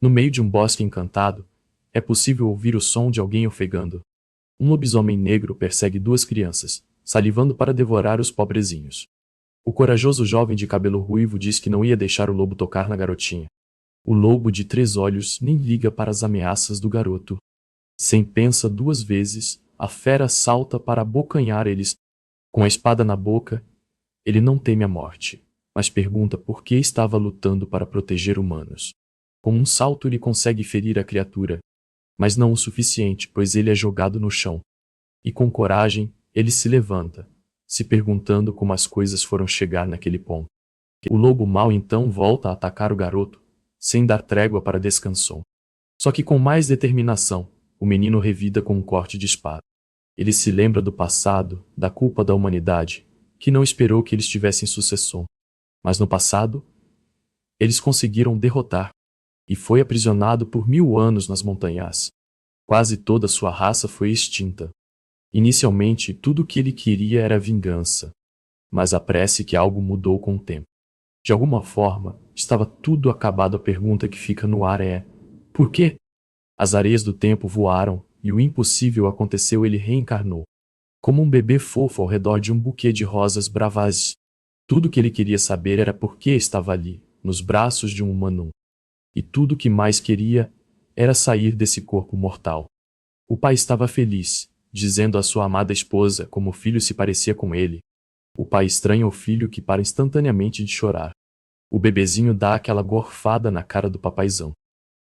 No meio de um bosque encantado, é possível ouvir o som de alguém ofegando. Um lobisomem negro persegue duas crianças, salivando para devorar os pobrezinhos. O corajoso jovem de cabelo ruivo diz que não ia deixar o lobo tocar na garotinha. O lobo de 3 olhos nem liga para as ameaças do garoto. Sem pensa 2 vezes, a fera salta para abocanhar eles. Com a espada na boca, ele não teme a morte, mas pergunta por que estava lutando para proteger humanos. Com um salto ele consegue ferir a criatura, mas não o suficiente, pois ele é jogado no chão. E com coragem, ele se levanta, se perguntando como as coisas foram chegar naquele ponto. O lobo mau então volta a atacar o garoto, sem dar trégua para descanso. Só que com mais determinação, o menino revida com um corte de espada. Ele se lembra do passado, da culpa da humanidade, que não esperou que eles tivessem sucessor. Mas no passado, eles conseguiram derrotar, e foi aprisionado por 1000 anos nas montanhas. Quase toda sua raça foi extinta. Inicialmente, tudo o que ele queria era vingança, mas apresse que algo mudou com o tempo. De alguma forma, estava tudo acabado. A pergunta que fica no ar é: por quê? As areias do tempo voaram, e o impossível aconteceu. Ele reencarnou, como um bebê fofo ao redor de um buquê de rosas bravas. Tudo o que ele queria saber era por que estava ali, nos braços de um humano. E tudo o que mais queria era sair desse corpo mortal. O pai estava feliz, dizendo à sua amada esposa como o filho se parecia com ele. O pai estranha o filho que para instantaneamente de chorar. O bebezinho dá aquela gorfada na cara do papaizão.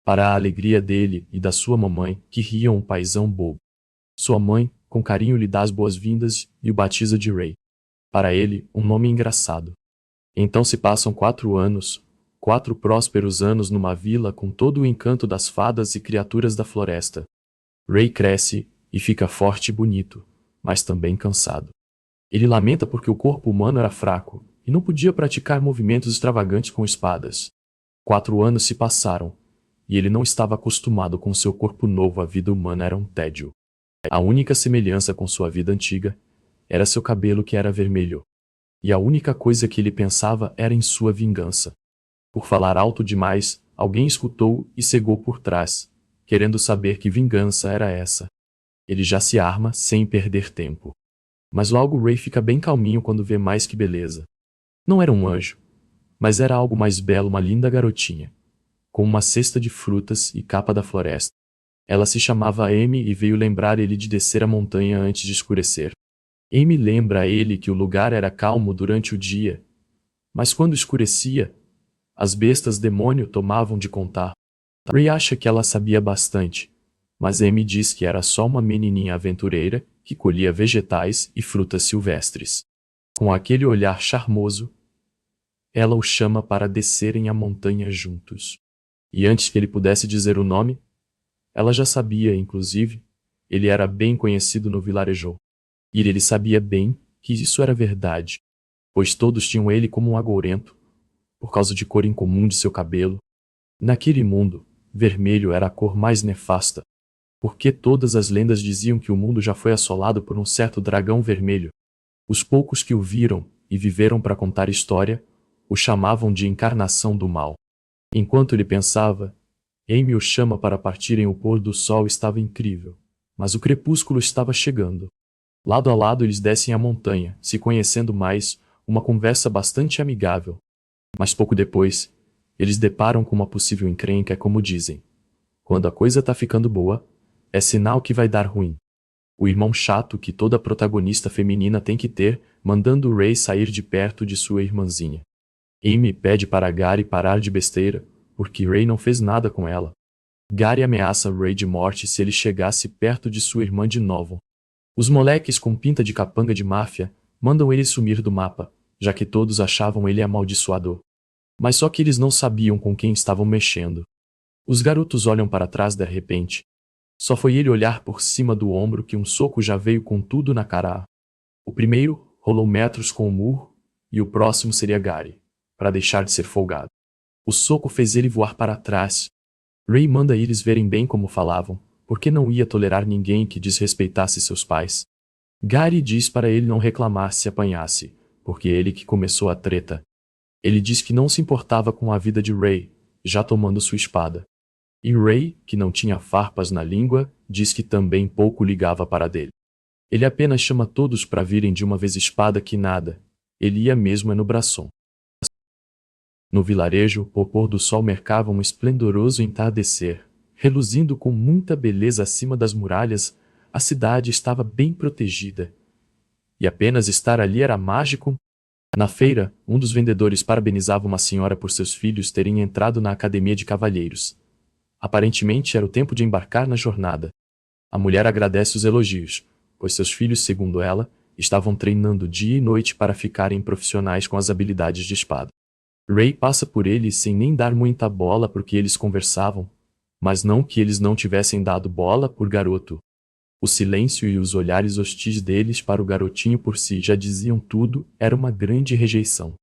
Para a alegria dele e da sua mamãe, que riam um paizão bobo. Sua mãe, com carinho, lhe dá as boas-vindas e o batiza de Ray. Para ele, um nome engraçado. Então se passam 4 anos, 4 prósperos anos numa vila com todo o encanto das fadas e criaturas da floresta. Ray cresce e fica forte e bonito, mas também cansado. Ele lamenta porque o corpo humano era fraco e não podia praticar movimentos extravagantes com espadas. 4 anos se passaram, e ele não estava acostumado com seu corpo novo. A vida humana era um tédio. A única semelhança com sua vida antiga era seu cabelo, que era vermelho. E a única coisa que ele pensava era em sua vingança. Por falar alto demais, alguém escutou e cegou por trás, querendo saber que vingança era essa. Ele já se arma sem perder tempo. Mas logo Ray fica bem calminho quando vê mais que beleza. Não era um anjo, mas era algo mais belo, uma linda garotinha, com uma cesta de frutas e capa da floresta. Ela se chamava Amy e veio lembrar ele de descer a montanha antes de escurecer. Amy lembra a ele que o lugar era calmo durante o dia, mas quando escurecia, as bestas demônio tomavam de conta. Ray acha que ela sabia bastante, mas Amy diz que era só uma menininha aventureira que colhia vegetais e frutas silvestres. Com aquele olhar charmoso, ela o chama para descerem a montanha juntos. E antes que ele pudesse dizer o nome, ela já sabia. Inclusive, ele era bem conhecido no vilarejo. E ele sabia bem que isso era verdade, pois todos tinham ele como um agourento, por causa de cor incomum de seu cabelo. Naquele mundo, vermelho era a cor mais nefasta, porque todas as lendas diziam que o mundo já foi assolado por um certo dragão vermelho. Os poucos que o viram e viveram para contar história o chamavam de encarnação do mal. Enquanto ele pensava, Amy o chama para partirem. O pôr do sol estava incrível, mas o crepúsculo estava chegando. Lado a lado eles descem a montanha, se conhecendo mais, uma conversa bastante amigável. Mas pouco depois, eles deparam com uma possível encrenca. Como dizem, quando a coisa tá ficando boa, é sinal que vai dar ruim. O irmão chato que toda protagonista feminina tem que ter, mandando Ray sair de perto de sua irmãzinha. Amy pede para Gary parar de besteira, porque Ray não fez nada com ela. Gary ameaça Ray de morte se ele chegasse perto de sua irmã de novo. Os moleques com pinta de capanga de máfia mandam ele sumir do mapa, já que todos achavam ele amaldiçoador. Mas só que eles não sabiam com quem estavam mexendo. Os garotos olham para trás de repente. Só foi ele olhar por cima do ombro que um soco já veio com tudo na cara. O primeiro rolou metros com o murro, e o próximo seria Gary, para deixar de ser folgado. O soco fez ele voar para trás. Ray manda eles verem bem como falavam, porque não ia tolerar ninguém que desrespeitasse seus pais. Gary diz para ele não reclamar se apanhasse, porque ele que começou a treta. Ele diz que não se importava com a vida de Ray, já tomando sua espada. E Ray, que não tinha farpas na língua, diz que também pouco ligava para a dele. Ele apenas chama todos para virem de uma vez espada que nada. Ele ia mesmo no braçom. No vilarejo, o pôr do sol mercava um esplendoroso entardecer. Reluzindo com muita beleza acima das muralhas, a cidade estava bem protegida. E apenas estar ali era mágico. Na feira, um dos vendedores parabenizava uma senhora por seus filhos terem entrado na academia de cavalheiros. Aparentemente era o tempo de embarcar na jornada. A mulher agradece os elogios, pois seus filhos, segundo ela, estavam treinando dia e noite para ficarem profissionais com as habilidades de espada. Ray passa por eles sem nem dar muita bola porque eles conversavam, mas não que eles não tivessem dado bola por garoto. O silêncio e os olhares hostis deles para o garotinho por si já diziam tudo, era uma grande rejeição.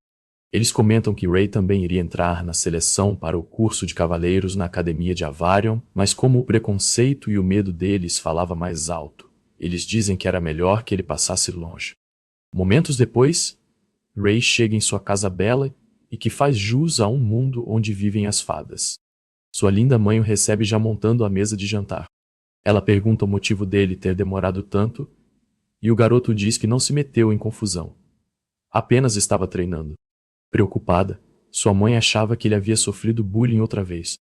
Eles comentam que Ray também iria entrar na seleção para o curso de cavaleiros na academia de Avarion, mas como o preconceito e o medo deles falava mais alto, eles dizem que era melhor que ele passasse longe. Momentos depois, Ray chega em sua casa bela e que faz jus a um mundo onde vivem as fadas. Sua linda mãe o recebe já montando a mesa de jantar. Ela pergunta o motivo dele ter demorado tanto, e o garoto diz que não se meteu em confusão. Apenas estava treinando. Preocupada, sua mãe achava que ele havia sofrido bullying outra vez.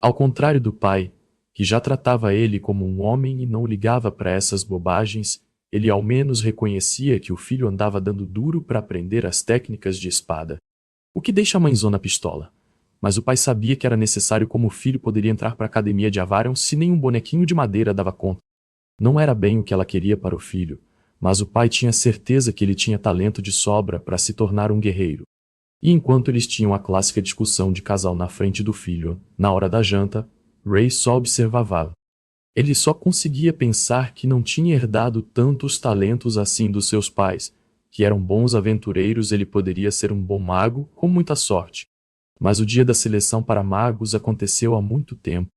Ao contrário do pai, que já tratava ele como um homem e não ligava para essas bobagens, ele ao menos reconhecia que o filho andava dando duro para aprender as técnicas de espada. O que deixa a mãezona pistola. Mas o pai sabia que era necessário como o filho poderia entrar para a academia de Avarion se nem um bonequinho de madeira dava conta. Não era bem o que ela queria para o filho, mas o pai tinha certeza que ele tinha talento de sobra para se tornar um guerreiro. E enquanto eles tinham a clássica discussão de casal na frente do filho, na hora da janta, Ray só observava. Ele só conseguia pensar que não tinha herdado tantos talentos assim dos seus pais, que eram bons aventureiros. Ele poderia ser um bom mago, com muita sorte. Mas o dia da seleção para magos aconteceu há muito tempo.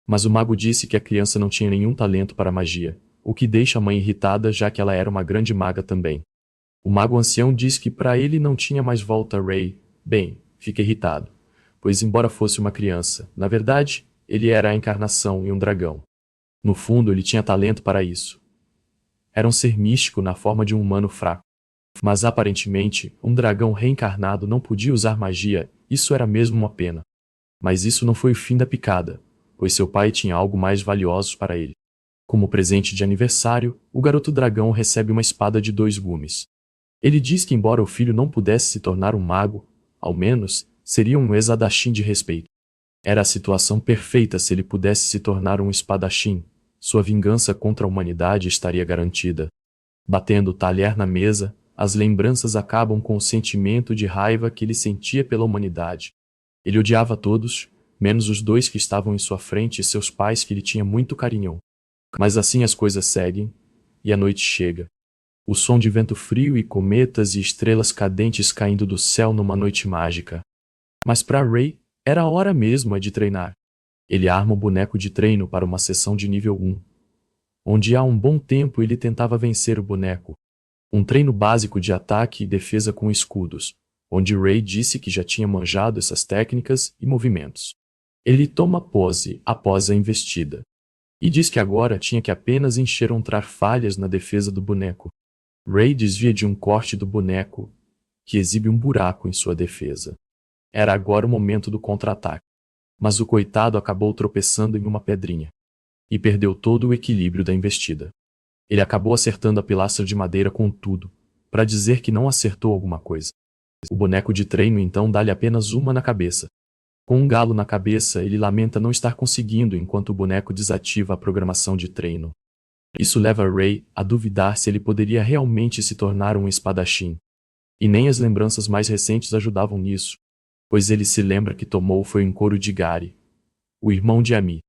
Mas o mago disse que a criança não tinha nenhum talento para magia, o que deixa a mãe irritada já que ela era uma grande maga também. O mago ancião disse que para ele não tinha mais volta. Ray, bem, fica irritado, pois embora fosse uma criança, na verdade, ele era a encarnação e um dragão. No fundo, ele tinha talento para isso. Era um ser místico na forma de um humano fraco. Mas aparentemente, um dragão reencarnado não podia usar magia, isso era mesmo uma pena. Mas isso não foi o fim da picada, pois seu pai tinha algo mais valioso para ele. Como presente de aniversário, o garoto dragão recebe uma espada de 2 gumes. Ele diz que embora o filho não pudesse se tornar um mago, ao menos, seria um espadachim de respeito. Era a situação perfeita se ele pudesse se tornar um espadachim. Sua vingança contra a humanidade estaria garantida. Batendo o talher na mesa, as lembranças acabam com o sentimento de raiva que ele sentia pela humanidade. Ele odiava todos, menos os 2 que estavam em sua frente e seus pais que ele tinha muito carinho. Mas assim as coisas seguem, e a noite chega. O som de vento frio e cometas e estrelas cadentes caindo do céu numa noite mágica. Mas para Ray, era a hora mesmo de treinar. Ele arma o boneco de treino para uma sessão de nível 1. Onde há um bom tempo ele tentava vencer o boneco. Um treino básico de ataque e defesa com escudos, onde Ray disse que já tinha manjado essas técnicas e movimentos. Ele toma pose após a investida. E diz que agora tinha que apenas enxertar falhas na defesa do boneco. Ray desvia de um corte do boneco, que exibe um buraco em sua defesa. Era agora o momento do contra-ataque. Mas o coitado acabou tropeçando em uma pedrinha. E perdeu todo o equilíbrio da investida. Ele acabou acertando a pilastra de madeira com tudo, para dizer que não acertou alguma coisa. O boneco de treino então dá-lhe apenas uma na cabeça. Com um galo na cabeça, ele lamenta não estar conseguindo enquanto o boneco desativa a programação de treino. Isso leva Ray a duvidar se ele poderia realmente se tornar um espadachim. E nem as lembranças mais recentes ajudavam nisso, pois ele se lembra que tomou foi um couro de Gary, o irmão de Ami.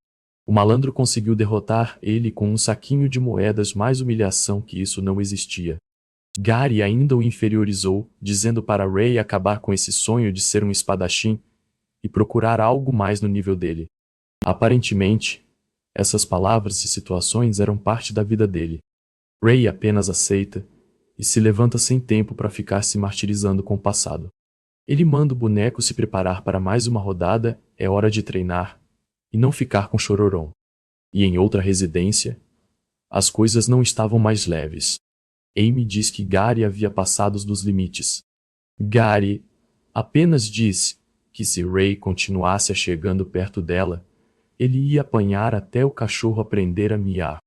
O malandro conseguiu derrotar ele com um saquinho de moedas, mais humilhação que isso não existia. Gary ainda o inferiorizou, dizendo para Ray acabar com esse sonho de ser um espadachim e procurar algo mais no nível dele. Aparentemente, essas palavras e situações eram parte da vida dele. Ray apenas aceita e se levanta sem tempo para ficar se martirizando com o passado. Ele manda o boneco se preparar para mais uma rodada, é hora de treinar, e não ficar com chororão. E em outra residência, as coisas não estavam mais leves. Amy diz que Gary havia passado dos limites. Gary apenas disse que se Ray continuasse chegando perto dela, ele ia apanhar até o cachorro aprender a miar.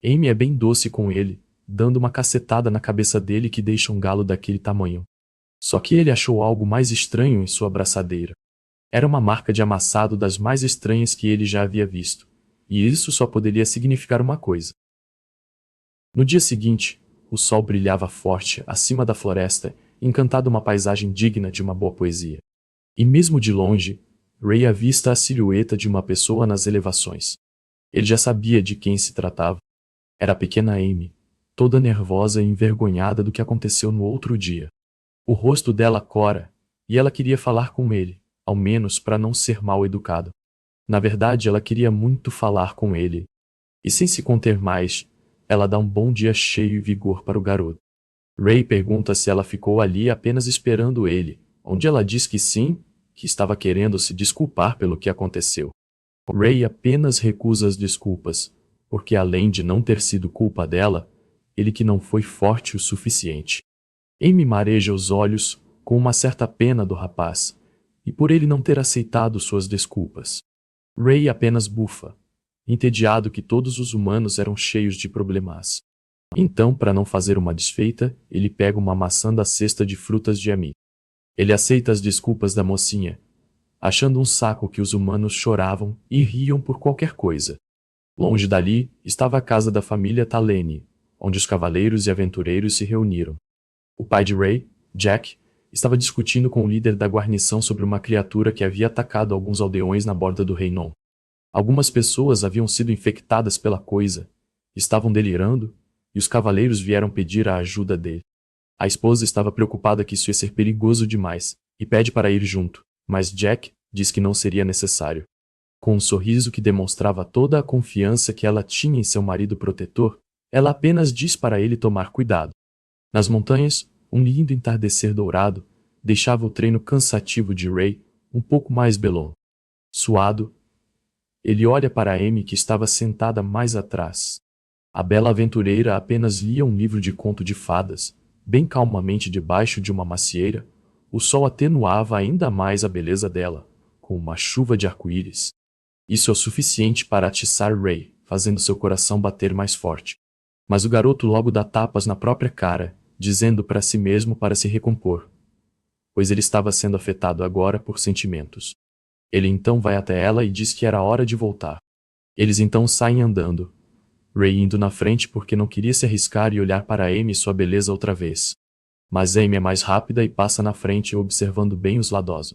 Amy é bem doce com ele, dando uma cacetada na cabeça dele que deixa um galo daquele tamanho. Só que ele achou algo mais estranho em sua abraçadeira. Era uma marca de amassado das mais estranhas que ele já havia visto, e isso só poderia significar uma coisa. No dia seguinte, o sol brilhava forte acima da floresta, encantando uma paisagem digna de uma boa poesia. E mesmo de longe, Ray avista a silhueta de uma pessoa nas elevações. Ele já sabia de quem se tratava. Era a pequena Amy, toda nervosa e envergonhada do que aconteceu no outro dia. O rosto dela cora, e ela queria falar com ele, ao menos para não ser mal educado. Na verdade, ela queria muito falar com ele. E sem se conter mais, ela dá um bom dia cheio e vigor para o garoto. Ray pergunta se ela ficou ali apenas esperando ele, onde ela diz que sim, que estava querendo se desculpar pelo que aconteceu. Ray apenas recusa as desculpas, porque além de não ter sido culpa dela, ele que não foi forte o suficiente. Amy mareja os olhos, com uma certa pena do rapaz, e por ele não ter aceitado suas desculpas. Ray apenas bufa, entediado que todos os humanos eram cheios de problemas. Então, para não fazer uma desfeita, ele pega uma maçã da cesta de frutas de Amy. Ele aceita as desculpas da mocinha, achando um saco que os humanos choravam e riam por qualquer coisa. Longe dali estava a casa da família Talene, onde os cavaleiros e aventureiros se reuniram. O pai de Ray, Jack, estava discutindo com o líder da guarnição sobre uma criatura que havia atacado alguns aldeões na borda do Reinon. Algumas pessoas haviam sido infectadas pela coisa, estavam delirando, e os cavaleiros vieram pedir a ajuda dele. A esposa estava preocupada que isso ia ser perigoso demais, e pede para ir junto, mas Jack diz que não seria necessário. Com um sorriso que demonstrava toda a confiança que ela tinha em seu marido protetor, ela apenas diz para ele tomar cuidado. Nas montanhas, um lindo entardecer dourado deixava o treino cansativo de Ray um pouco mais belon. Suado, ele olha para Amy que estava sentada mais atrás. A bela aventureira apenas lia um livro de conto de fadas, bem calmamente debaixo de uma macieira. O sol atenuava ainda mais a beleza dela, com uma chuva de arco-íris. Isso é o suficiente para atiçar Ray, fazendo seu coração bater mais forte. Mas o garoto logo dá tapas na própria cara, dizendo para si mesmo para se recompor, pois ele estava sendo afetado agora por sentimentos. Ele então vai até ela e diz que era hora de voltar. Eles então saem andando, Ray indo na frente porque não queria se arriscar e olhar para Amy e sua beleza outra vez. Mas Amy é mais rápida e passa na frente observando bem os ladosos.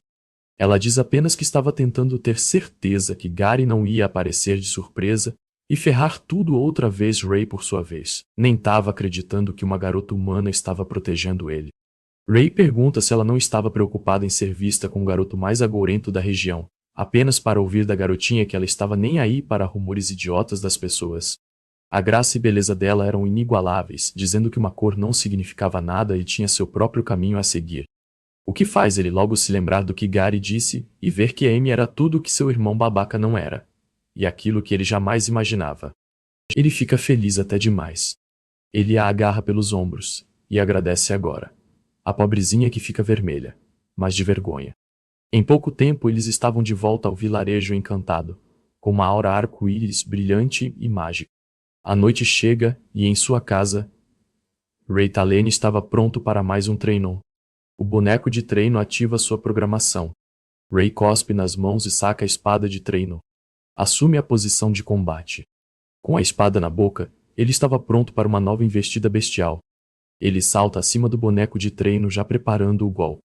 Ela diz apenas que estava tentando ter certeza que Gary não ia aparecer de surpresa e ferrar tudo outra vez. Ray, por sua vez, nem estava acreditando que uma garota humana estava protegendo ele. Ray pergunta se ela não estava preocupada em ser vista com o garoto mais agourento da região, apenas para ouvir da garotinha que ela estava nem aí para rumores idiotas das pessoas. A graça e beleza dela eram inigualáveis, dizendo que uma cor não significava nada e tinha seu próprio caminho a seguir. O que faz ele logo se lembrar do que Gary disse e ver que Amy era tudo o que seu irmão babaca não era, e aquilo que ele jamais imaginava. Ele fica feliz até demais. Ele a agarra pelos ombros e agradece agora. A pobrezinha que fica vermelha, mas de vergonha. Em pouco tempo eles estavam de volta ao vilarejo encantado, com uma aura arco-íris brilhante e mágica. A noite chega e em sua casa, Ray Talene estava pronto para mais um treino. O boneco de treino ativa sua programação. Ray cospe nas mãos e saca a espada de treino. Assume a posição de combate. Com a espada na boca, ele estava pronto para uma nova investida bestial. Ele salta acima do boneco de treino já preparando o golpe.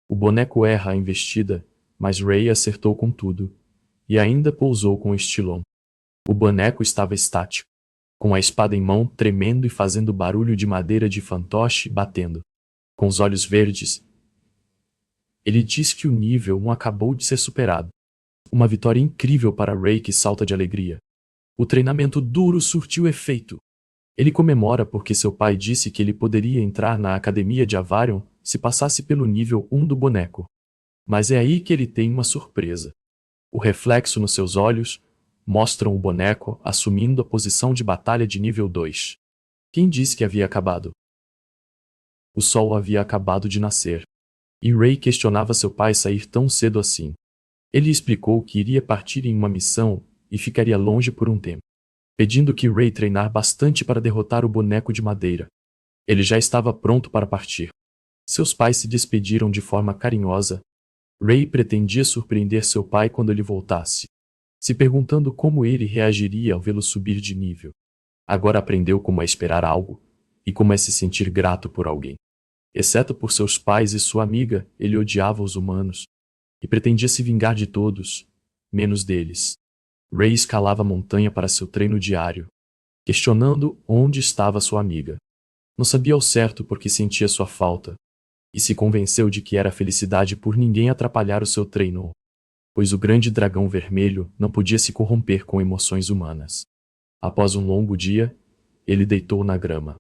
O boneco erra a investida, mas Ray acertou com tudo, e ainda pousou com estilão. O boneco estava estático, com a espada em mão, tremendo e fazendo barulho de madeira de fantoche batendo. Com os olhos verdes, ele diz que o nível 1 acabou de ser superado. Uma vitória incrível para Ray que salta de alegria. O treinamento duro surtiu efeito. Ele comemora porque seu pai disse que ele poderia entrar na academia de Avarion se passasse pelo nível 1 do boneco. Mas é aí que ele tem uma surpresa. O reflexo nos seus olhos, mostram o boneco assumindo a posição de batalha de nível 2. Quem disse que havia acabado? O sol havia acabado de nascer. E Ray questionava seu pai sair tão cedo assim. Ele explicou que iria partir em uma missão e ficaria longe por um tempo, pedindo que Ray treinar bastante para derrotar o boneco de madeira. Ele já estava pronto para partir. Seus pais se despediram de forma carinhosa. Ray pretendia surpreender seu pai quando ele voltasse, se perguntando como ele reagiria ao vê-lo subir de nível. Agora aprendeu como é esperar algo e como é se sentir grato por alguém. Exceto por seus pais e sua amiga, ele odiava os humanos e pretendia se vingar de todos, menos deles. Ray escalava a montanha para seu treino diário, questionando onde estava sua amiga. Não sabia ao certo por que sentia sua falta, e se convenceu de que era felicidade por ninguém atrapalhar o seu treino, pois o grande dragão vermelho não podia se corromper com emoções humanas. Após um longo dia, ele deitou na grama,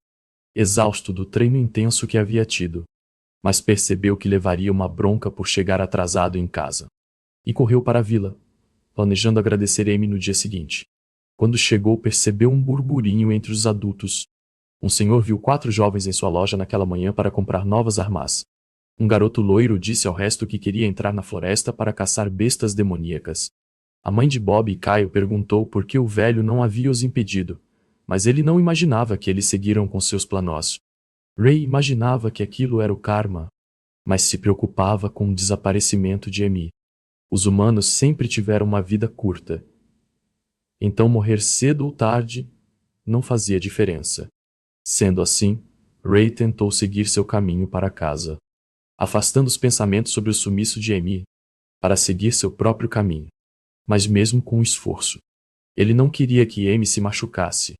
exausto do treino intenso que havia tido, mas percebeu que levaria uma bronca por chegar atrasado em casa. E correu para a vila, planejando agradecer Amy no dia seguinte. Quando chegou, percebeu um burburinho entre os adultos. Um senhor viu 4 jovens em sua loja naquela manhã para comprar novas armas. Um garoto loiro disse ao resto que queria entrar na floresta para caçar bestas demoníacas. A mãe de Bob e Kyle perguntou por que o velho não havia os impedido, mas ele não imaginava que eles seguiram com seus planos. Ray imaginava que aquilo era o karma, mas se preocupava com o desaparecimento de Amy. Os humanos sempre tiveram uma vida curta. Então morrer cedo ou tarde não fazia diferença. Sendo assim, Ray tentou seguir seu caminho para casa, afastando os pensamentos sobre o sumiço de Amy, para seguir seu próprio caminho. Mas mesmo com esforço, ele não queria que Amy se machucasse,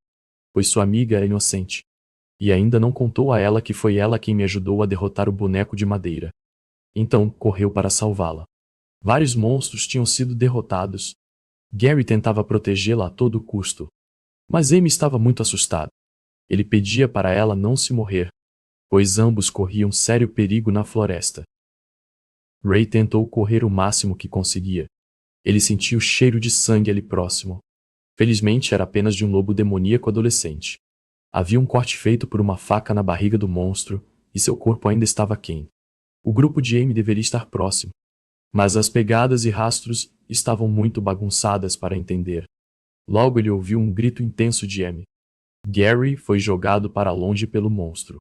pois sua amiga era inocente. E ainda não contou a ela que foi ela quem me ajudou a derrotar o boneco de madeira. Então, correu para salvá-la. Vários monstros tinham sido derrotados. Gary tentava protegê-la a todo custo. Mas Amy estava muito assustada. Ele pedia para ela não se morrer, pois ambos corriam sério perigo na floresta. Ray tentou correr o máximo que conseguia. Ele sentia o cheiro de sangue ali próximo. Felizmente era apenas de um lobo demoníaco adolescente. Havia um corte feito por uma faca na barriga do monstro, e seu corpo ainda estava quente. O grupo de Amy deveria estar próximo, mas as pegadas e rastros estavam muito bagunçadas para entender. Logo ele ouviu um grito intenso de Amy. Gary foi jogado para longe pelo monstro.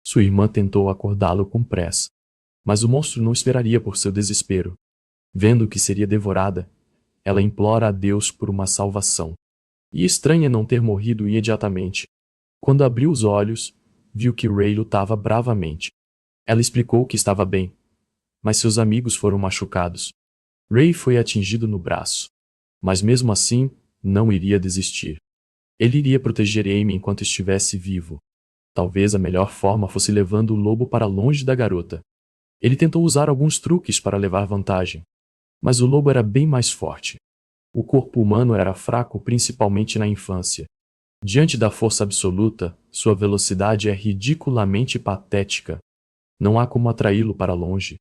Sua irmã tentou acordá-lo com pressa, mas o monstro não esperaria por seu desespero. Vendo que seria devorada, ela implora a Deus por uma salvação. E estranha não ter morrido imediatamente. Quando abriu os olhos, viu que Ray lutava bravamente. Ela explicou que estava bem, mas seus amigos foram machucados. Ray foi atingido no braço, mas mesmo assim, não iria desistir. Ele iria proteger Amy enquanto estivesse vivo. Talvez a melhor forma fosse levando o lobo para longe da garota. Ele tentou usar alguns truques para levar vantagem, mas o lobo era bem mais forte. O corpo humano era fraco principalmente na infância. Diante da força absoluta, sua velocidade é ridiculamente patética. Não há como atraí-lo para longe.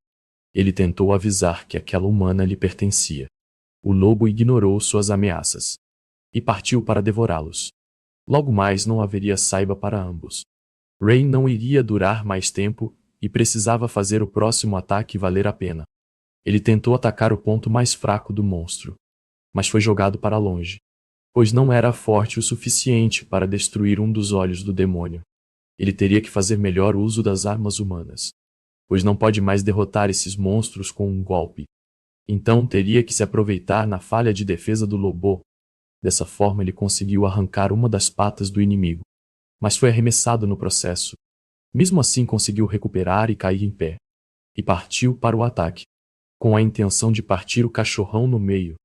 Ele tentou avisar que aquela humana lhe pertencia. O lobo ignorou suas ameaças e partiu para devorá-los. Logo mais não haveria saiba para ambos. Ray não iria durar mais tempo e precisava fazer o próximo ataque valer a pena. Ele tentou atacar o ponto mais fraco do monstro, mas foi jogado para longe, pois não era forte o suficiente para destruir um dos olhos do demônio. Ele teria que fazer melhor uso das armas humanas, pois não pode mais derrotar esses monstros com um golpe. Então teria que se aproveitar na falha de defesa do lobo. Dessa forma ele conseguiu arrancar uma das patas do inimigo, mas foi arremessado no processo. Mesmo assim conseguiu recuperar e cair em pé, e partiu para o ataque, com a intenção de partir o cachorrão no meio.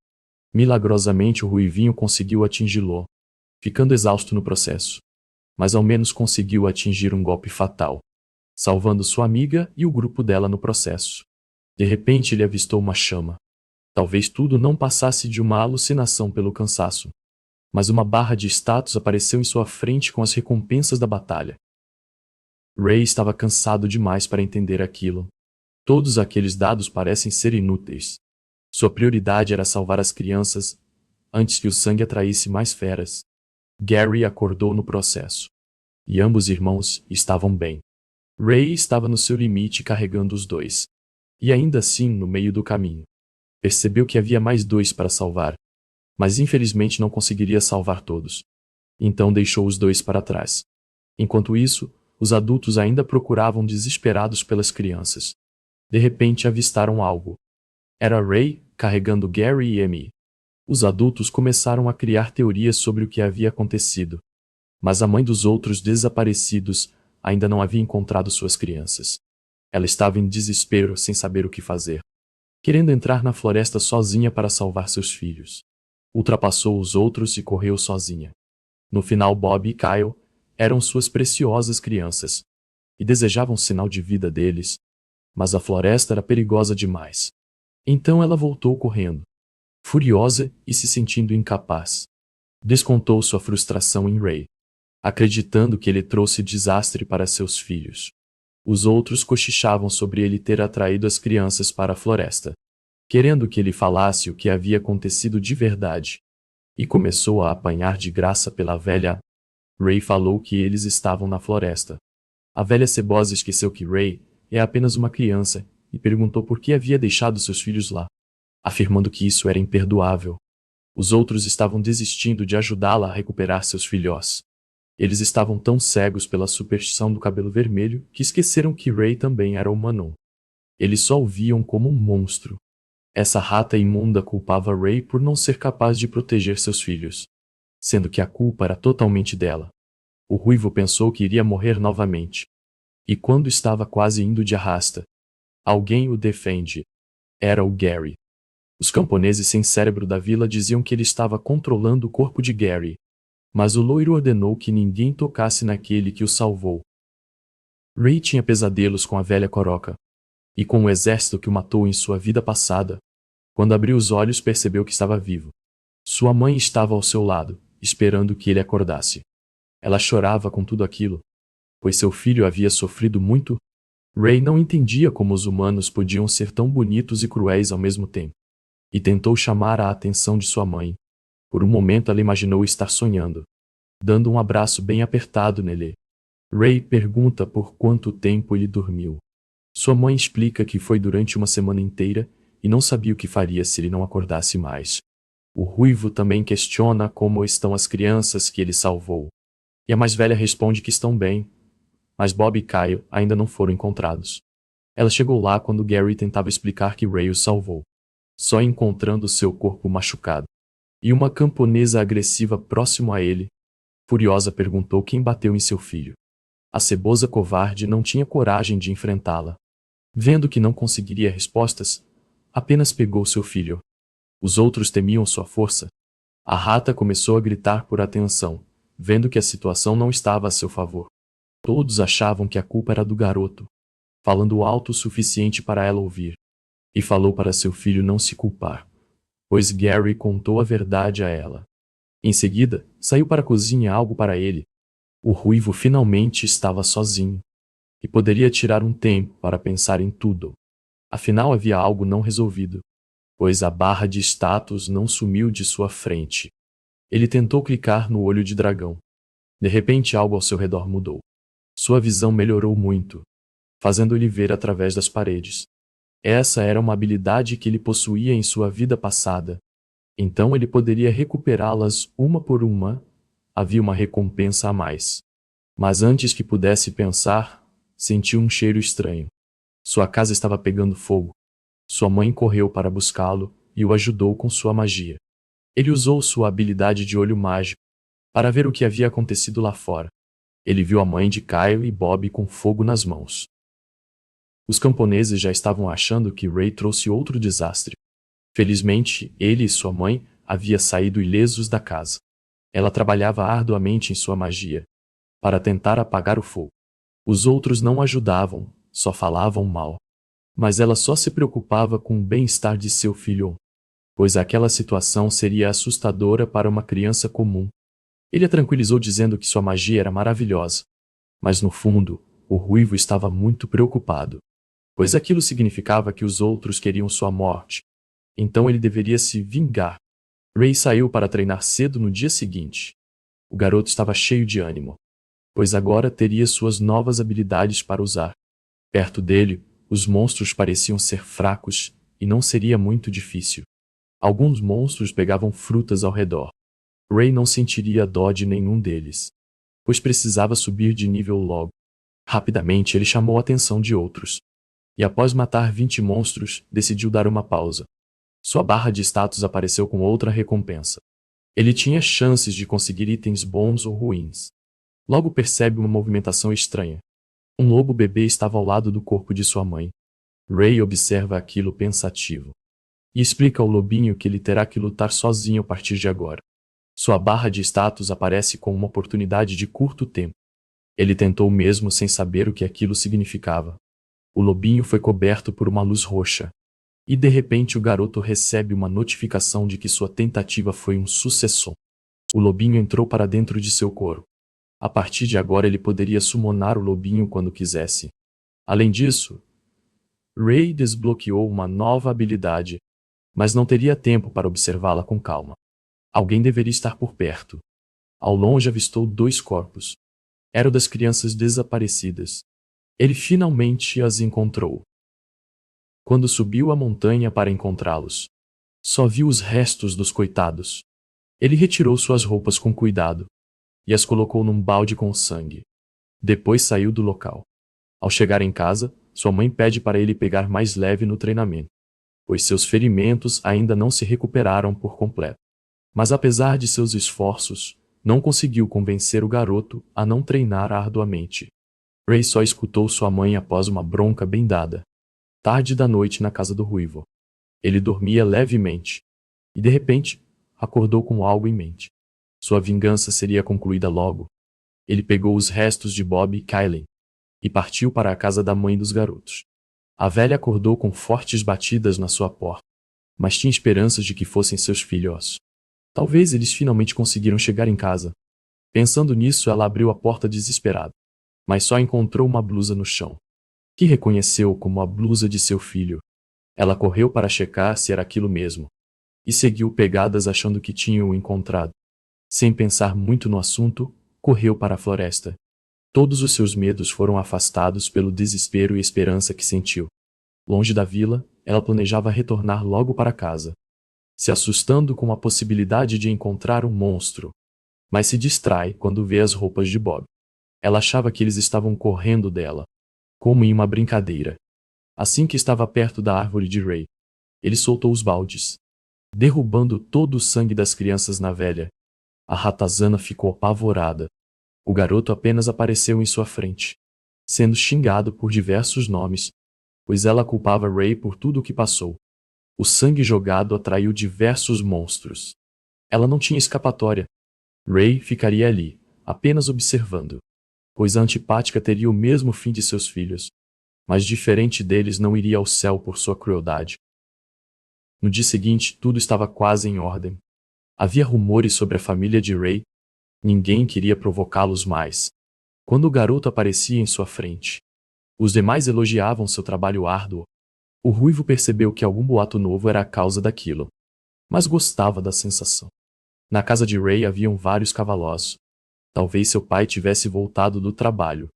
Milagrosamente o ruivinho conseguiu atingi-lo, ficando exausto no processo, mas ao menos conseguiu atingir um golpe fatal, salvando sua amiga e o grupo dela no processo. De repente ele avistou uma chama. Talvez tudo não passasse de uma alucinação pelo cansaço, mas uma barra de status apareceu em sua frente com as recompensas da batalha. Ray estava cansado demais para entender aquilo. Todos aqueles dados parecem ser inúteis. Sua prioridade era salvar as crianças antes que o sangue atraísse mais feras. Gary acordou no processo. E ambos irmãos estavam bem. Ray estava no seu limite carregando os dois. E ainda assim, no meio do caminho, percebeu que havia mais dois para salvar. Mas infelizmente não conseguiria salvar todos. Então deixou os dois para trás. Enquanto isso, os adultos ainda procuravam desesperados pelas crianças. De repente avistaram algo. Era Ray, carregando Gary e Amy. Os adultos começaram a criar teorias sobre o que havia acontecido. Mas a mãe dos outros desaparecidos ainda não havia encontrado suas crianças. Ela estava em desespero, sem saber o que fazer. Querendo entrar na floresta sozinha para salvar seus filhos. Ultrapassou os outros e correu sozinha. No final, Bob e Kyle eram suas preciosas crianças. E desejavam sinal de vida deles. Mas a floresta era perigosa demais. Então ela voltou correndo. Furiosa e se sentindo incapaz. Descontou sua frustração em Ray, acreditando que ele trouxe desastre para seus filhos. Os outros cochichavam sobre ele ter atraído as crianças para a floresta, querendo que ele falasse o que havia acontecido de verdade. E começou a apanhar de graça pela velha. Ray falou que eles estavam na floresta. A velha cebosa esqueceu que Ray é apenas uma criança e perguntou por que havia deixado seus filhos lá, afirmando que isso era imperdoável. Os outros estavam desistindo de ajudá-la a recuperar seus filhotes. Eles estavam tão cegos pela superstição do cabelo vermelho que esqueceram que Ray também era humano. Eles só o viam como um monstro. Essa rata imunda culpava Ray por não ser capaz de proteger seus filhos, sendo que a culpa era totalmente dela. O ruivo pensou que iria morrer novamente. E quando estava quase indo de arrasta, alguém o defende. Era o Gary. Os camponeses sem cérebro da vila diziam que ele estava controlando o corpo de Gary. Mas o loiro ordenou que ninguém tocasse naquele que o salvou. Ray tinha pesadelos com a velha Coroca. E com o exército que o matou em sua vida passada. Quando abriu os olhos, percebeu que estava vivo. Sua mãe estava ao seu lado, esperando que ele acordasse. Ela chorava com tudo aquilo, pois seu filho havia sofrido muito. Ray não entendia como os humanos podiam ser tão bonitos e cruéis ao mesmo tempo. E tentou chamar a atenção de sua mãe. Por um momento ela imaginou estar sonhando, dando um abraço bem apertado nele. Ray pergunta por quanto tempo ele dormiu. Sua mãe explica que foi durante uma semana inteira e não sabia o que faria se ele não acordasse mais. O ruivo também questiona como estão as crianças que ele salvou. E a mais velha responde que estão bem, mas Bob e Kyle ainda não foram encontrados. Ela chegou lá quando Gary tentava explicar que Ray os salvou, só encontrando seu corpo machucado. E uma camponesa agressiva próximo a ele, furiosa, perguntou quem bateu em seu filho. A cebosa covarde não tinha coragem de enfrentá-la. Vendo que não conseguiria respostas, apenas pegou seu filho. Os outros temiam sua força. A rata começou a gritar por atenção, vendo que a situação não estava a seu favor. Todos achavam que a culpa era do garoto, falando alto o suficiente para ela ouvir. E falou para seu filho não se culpar, pois Gary contou a verdade a ela. Em seguida, saiu para a cozinha algo para ele. O ruivo finalmente estava sozinho, e poderia tirar um tempo para pensar em tudo. Afinal, havia algo não resolvido, pois a barra de status não sumiu de sua frente. Ele tentou clicar no olho de dragão. De repente, algo ao seu redor mudou. Sua visão melhorou muito, fazendo ele ver através das paredes. Essa era uma habilidade que ele possuía em sua vida passada. Então ele poderia recuperá-las uma por uma. Havia uma recompensa a mais. Mas antes que pudesse pensar, sentiu um cheiro estranho. Sua casa estava pegando fogo. Sua mãe correu para buscá-lo e o ajudou com sua magia. Ele usou sua habilidade de olho mágico para ver o que havia acontecido lá fora. Ele viu a mãe de Kyle e Bob com fogo nas mãos. Os camponeses já estavam achando que Ray trouxe outro desastre. Felizmente, ele e sua mãe haviam saído ilesos da casa. Ela trabalhava arduamente em sua magia para tentar apagar o fogo. Os outros não ajudavam, só falavam mal. Mas ela só se preocupava com o bem-estar de seu filho, pois aquela situação seria assustadora para uma criança comum. Ele a tranquilizou dizendo que sua magia era maravilhosa. Mas no fundo, o ruivo estava muito preocupado, pois aquilo significava que os outros queriam sua morte. Então ele deveria se vingar. Ray saiu para treinar cedo no dia seguinte. O garoto estava cheio de ânimo, pois agora teria suas novas habilidades para usar. Perto dele, os monstros pareciam ser fracos e não seria muito difícil. Alguns monstros pegavam frutas ao redor. Ray não sentiria dó de nenhum deles, pois precisava subir de nível logo. Rapidamente ele chamou a atenção de outros. E após matar 20 monstros, decidiu dar uma pausa. Sua barra de status apareceu com outra recompensa. Ele tinha chances de conseguir itens bons ou ruins. Logo percebe uma movimentação estranha. Um lobo bebê estava ao lado do corpo de sua mãe. Ray observa aquilo pensativo. E explica ao lobinho que ele terá que lutar sozinho a partir de agora. Sua barra de status aparece com uma oportunidade de curto tempo. Ele tentou mesmo sem saber o que aquilo significava. O lobinho foi coberto por uma luz roxa. E de repente o garoto recebe uma notificação de que sua tentativa foi um sucesso. O lobinho entrou para dentro de seu corpo. A partir de agora ele poderia summonar o lobinho quando quisesse. Além disso, Ray desbloqueou uma nova habilidade, mas não teria tempo para observá-la com calma. Alguém deveria estar por perto. Ao longe avistou 2 corpos. Eram das crianças desaparecidas. Ele finalmente as encontrou. Quando subiu a montanha para encontrá-los, só viu os restos dos coitados. Ele retirou suas roupas com cuidado e as colocou num balde com sangue. Depois saiu do local. Ao chegar em casa, sua mãe pede para ele pegar mais leve no treinamento, pois seus ferimentos ainda não se recuperaram por completo. Mas apesar de seus esforços, não conseguiu convencer o garoto a não treinar arduamente. Ray só escutou sua mãe após uma bronca bem dada. Tarde da noite na casa do ruivo. Ele dormia levemente. E de repente, acordou com algo em mente. Sua vingança seria concluída logo. Ele pegou os restos de Bob e Kylie e partiu para a casa da mãe dos garotos. A velha acordou com fortes batidas na sua porta, mas tinha esperanças de que fossem seus filhos. Talvez eles finalmente conseguiram chegar em casa. Pensando nisso, ela abriu a porta desesperada, mas só encontrou uma blusa no chão, que reconheceu como a blusa de seu filho. Ela correu para checar se era aquilo mesmo, e seguiu pegadas achando que tinha o encontrado. Sem pensar muito no assunto, correu para a floresta. Todos os seus medos foram afastados pelo desespero e esperança que sentiu. Longe da vila, ela planejava retornar logo para casa, se assustando com a possibilidade de encontrar um monstro, mas se distrai quando vê as roupas de Bob. Ela achava que eles estavam correndo dela, como em uma brincadeira. Assim que estava perto da árvore de Ray, ele soltou os baldes, derrubando todo o sangue das crianças na velha. A ratazana ficou apavorada. O garoto apenas apareceu em sua frente, sendo xingado por diversos nomes, pois ela culpava Ray por tudo o que passou. O sangue jogado atraiu diversos monstros. Ela não tinha escapatória. Ray ficaria ali, apenas observando, pois a antipática teria o mesmo fim de seus filhos, mas diferente deles não iria ao céu por sua crueldade. No dia seguinte, tudo estava quase em ordem. Havia rumores sobre a família de Ray. Ninguém queria provocá-los mais. Quando o garoto aparecia em sua frente, os demais elogiavam seu trabalho árduo. O ruivo percebeu que algum boato novo era a causa daquilo, mas gostava da sensação. Na casa de Ray haviam vários cavalos. Talvez seu pai tivesse voltado do trabalho.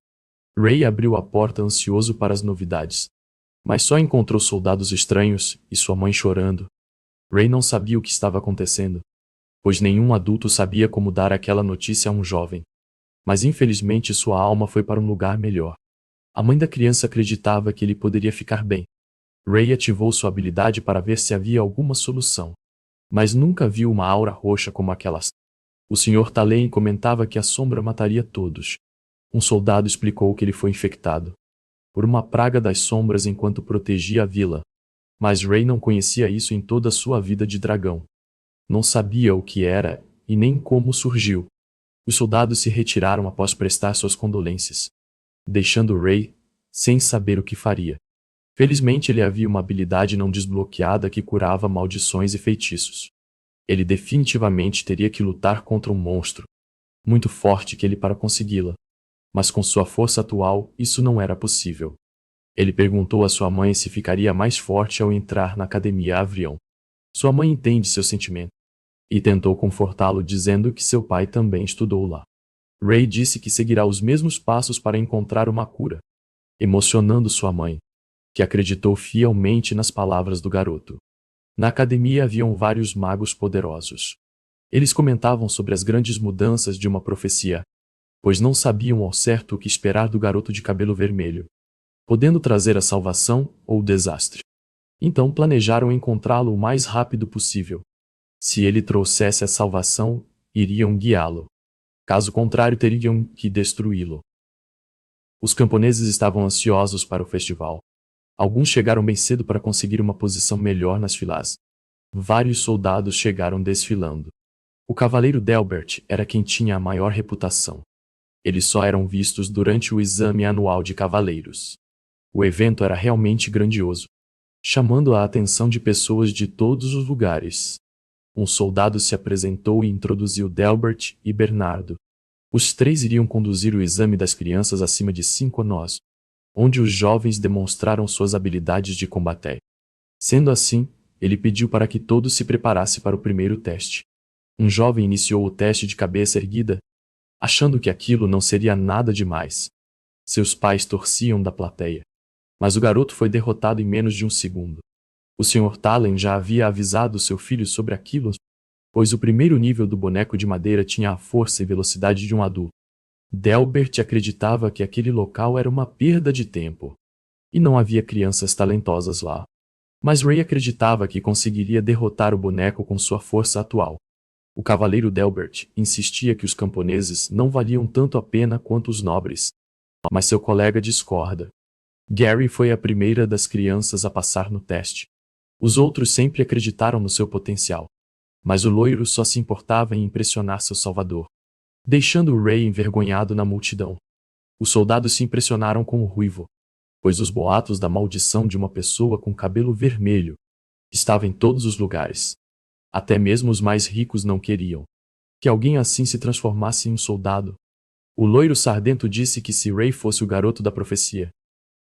Ray abriu a porta ansioso para as novidades, mas só encontrou soldados estranhos e sua mãe chorando. Ray não sabia o que estava acontecendo, pois nenhum adulto sabia como dar aquela notícia a um jovem. Mas infelizmente sua alma foi para um lugar melhor. A mãe da criança acreditava que ele poderia ficar bem. Ray ativou sua habilidade para ver se havia alguma solução, mas nunca viu uma aura roxa como aquelas. O Sr. Talen comentava que a sombra mataria todos. Um soldado explicou que ele foi infectado por uma praga das sombras enquanto protegia a vila, mas Ray não conhecia isso em toda a sua vida de dragão. Não sabia o que era e nem como surgiu. Os soldados se retiraram após prestar suas condolências, deixando Ray sem saber o que faria. Felizmente ele havia uma habilidade não desbloqueada que curava maldições e feitiços. Ele definitivamente teria que lutar contra um monstro, muito forte que ele para consegui-la. Mas com sua força atual, isso não era possível. Ele perguntou à sua mãe se ficaria mais forte ao entrar na Academia Avrion. Sua mãe entende seu sentimento. e tentou confortá-lo dizendo que seu pai também estudou lá. Ray disse que seguirá os mesmos passos para encontrar uma cura, emocionando sua mãe, que acreditou fielmente nas palavras do garoto. Na academia haviam vários magos poderosos. Eles comentavam sobre as grandes mudanças de uma profecia, pois não sabiam ao certo o que esperar do garoto de cabelo vermelho, podendo trazer a salvação ou o desastre. Então planejaram encontrá-lo o mais rápido possível. Se ele trouxesse a salvação, iriam guiá-lo. Caso contrário, teriam que destruí-lo. Os camponeses estavam ansiosos para o festival. Alguns chegaram bem cedo para conseguir uma posição melhor nas filas. Vários soldados chegaram desfilando. O cavaleiro Delbert era quem tinha a maior reputação. Eles só eram vistos durante o exame anual de cavaleiros. O evento era realmente grandioso, chamando a atenção de pessoas de todos os lugares. Um soldado se apresentou e introduziu Delbert e Bernardo. Os três iriam conduzir o exame das crianças acima de 5 anos, onde os jovens demonstraram suas habilidades de combate. Sendo assim, ele pediu para que todos se preparassem para o primeiro teste. Um jovem iniciou o teste de cabeça erguida, achando que aquilo não seria nada demais. Seus pais torciam da plateia. Mas o garoto foi derrotado em menos de um segundo. O Sr. Talen já havia avisado seu filho sobre aquilo, pois o primeiro nível do boneco de madeira tinha a força e velocidade de um adulto. Delbert acreditava que aquele local era uma perda de tempo, e não havia crianças talentosas lá. Mas Ray acreditava que conseguiria derrotar o boneco com sua força atual. O cavaleiro Delbert insistia que os camponeses não valiam tanto a pena quanto os nobres. Mas seu colega discorda. Gary foi a primeira das crianças a passar no teste. Os outros sempre acreditaram no seu potencial. Mas o loiro só se importava em impressionar seu salvador, deixando Ray envergonhado na multidão. Os soldados se impressionaram com o ruivo, pois os boatos da maldição de uma pessoa com cabelo vermelho estavam em todos os lugares. Até mesmo os mais ricos não queriam que alguém assim se transformasse em um soldado. O loiro sardento disse que se Ray fosse o garoto da profecia,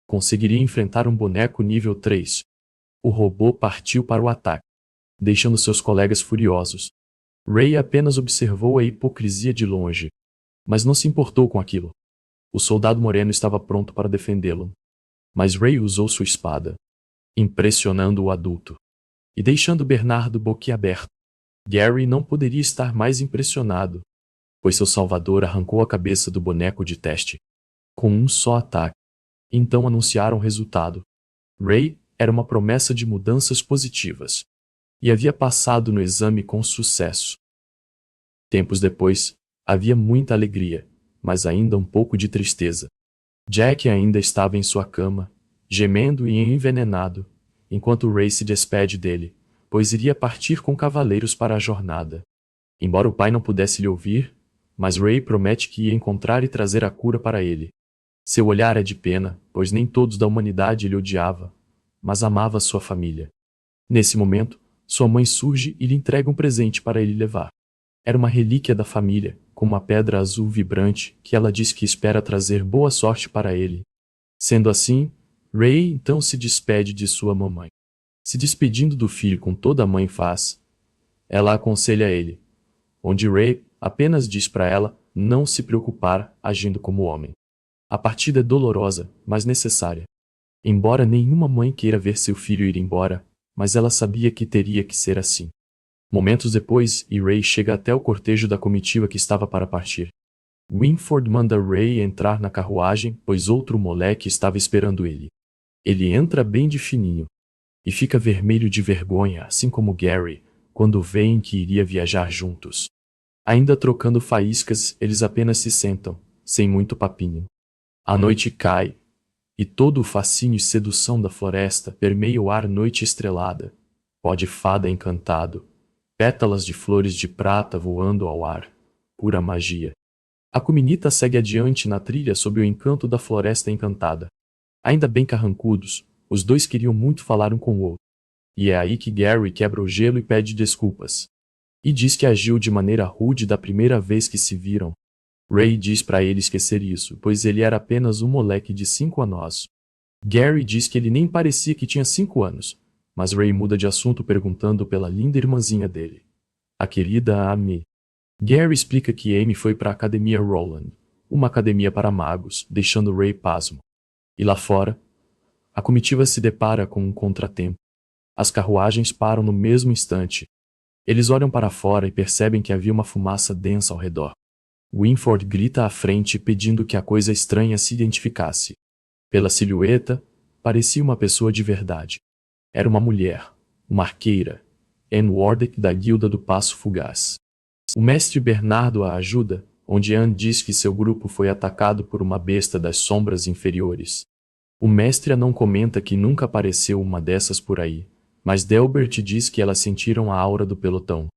conseguiria enfrentar um boneco nível 3. O robô partiu para o ataque, deixando seus colegas furiosos. Ray apenas observou a hipocrisia de longe, mas não se importou com aquilo. O soldado moreno estava pronto para defendê-lo, mas Ray usou sua espada, impressionando o adulto e deixando Bernardo boquiaberto. Gary não poderia estar mais impressionado, pois seu salvador arrancou a cabeça do boneco de teste com um só ataque. Então anunciaram o resultado. Ray era uma promessa de mudanças positivas e havia passado no exame com sucesso. Tempos depois, havia muita alegria, mas ainda um pouco de tristeza. Jack ainda estava em sua cama, gemendo e envenenado, enquanto Ray se despede dele, pois iria partir com cavaleiros para a jornada. Embora o pai não pudesse lhe ouvir, mas Ray promete que ia encontrar e trazer a cura para ele. Seu olhar é de pena, pois nem todos da humanidade lhe odiava, mas amava sua família. Nesse momento, sua mãe surge e lhe entrega um presente para ele levar. Era uma relíquia da família, com uma pedra azul vibrante que ela diz que espera trazer boa sorte para ele. Sendo assim, Ray então se despede de sua mamãe. Se despedindo do filho com toda a mãe faz, ela aconselha ele, onde Ray apenas diz para ela não se preocupar agindo como homem. A partida é dolorosa, mas necessária. Embora nenhuma mãe queira ver seu filho ir embora, mas ela sabia que teria que ser assim. Momentos depois, Ray chega até o cortejo da comitiva que estava para partir. Winford manda Ray entrar na carruagem, pois outro moleque estava esperando ele. Ele entra bem de fininho e fica vermelho de vergonha, assim como Gary, quando veem que iria viajar juntos. Ainda trocando faíscas, eles apenas se sentam, sem muito papinho. A noite cai, e todo o fascínio e sedução da floresta permeia o ar noite estrelada, pó de fada encantado, pétalas de flores de prata voando ao ar, pura magia. A cominita segue adiante na trilha sob o encanto da floresta encantada. Ainda bem carrancudos, os dois queriam muito falar um com o outro. E é aí que Gary quebra o gelo e pede desculpas. E diz que agiu de maneira rude da primeira vez que se viram. Ray diz para ele esquecer isso, pois ele era apenas um moleque de 5 anos. Gary diz que ele nem parecia que tinha 5 anos, mas Ray muda de assunto perguntando pela linda irmãzinha dele. a querida Amy. Gary explica que Amy foi para a Academia Roland, uma academia para magos, deixando Ray pasmo. E lá fora, a comitiva se depara com um contratempo. As carruagens param no mesmo instante. Eles olham para fora e percebem que havia uma fumaça densa ao redor. Winford grita à frente pedindo que a coisa estranha se identificasse. Pela silhueta, parecia uma pessoa de verdade. Era uma mulher, uma arqueira, Anne Wardick da Guilda do Passo Fugaz. O mestre Bernardo a ajuda, onde Anne diz que seu grupo foi atacado por uma besta das sombras inferiores. O mestre não comenta que nunca apareceu uma dessas por aí, mas Delbert diz que elas sentiram a aura do pelotão.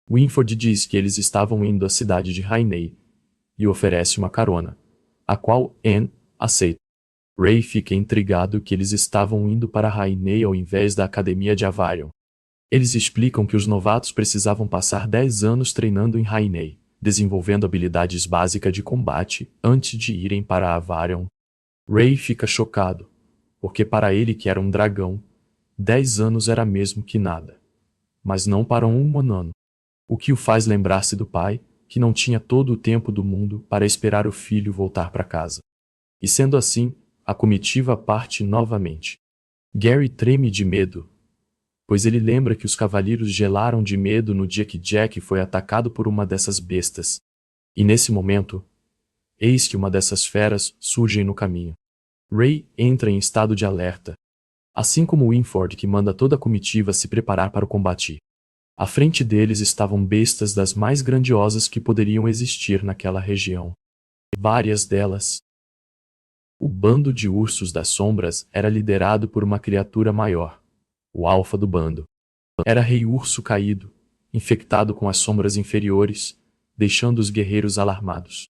Winford diz que eles estavam indo à cidade de Rainey e oferece uma carona, a qual Anne aceita. Ray fica intrigado que eles estavam indo para Rainey ao invés da Academia de Avarion. Eles explicam que os novatos precisavam passar 10 anos treinando em Rainey, desenvolvendo habilidades básicas de combate antes de irem para Avarion. Ray fica chocado, porque para ele que era um dragão, 10 anos era mesmo que nada. Mas não para um humano. O que o faz lembrar-se do pai, que não tinha todo o tempo do mundo para esperar o filho voltar para casa. E sendo assim, a comitiva parte novamente. Gary treme de medo, pois ele lembra que os cavaleiros gelaram de medo no dia que Jack foi atacado por uma dessas bestas. E nesse momento, eis que uma dessas feras surge no caminho. Ray entra em estado de alerta, assim como Winford, que manda toda a comitiva se preparar para o combate. À frente deles estavam bestas das mais grandiosas que poderiam existir naquela região. Várias delas. O bando de ursos das sombras era liderado por uma criatura maior, o alfa do bando. Era Rei Urso caído, infectado com as sombras inferiores, deixando os guerreiros alarmados.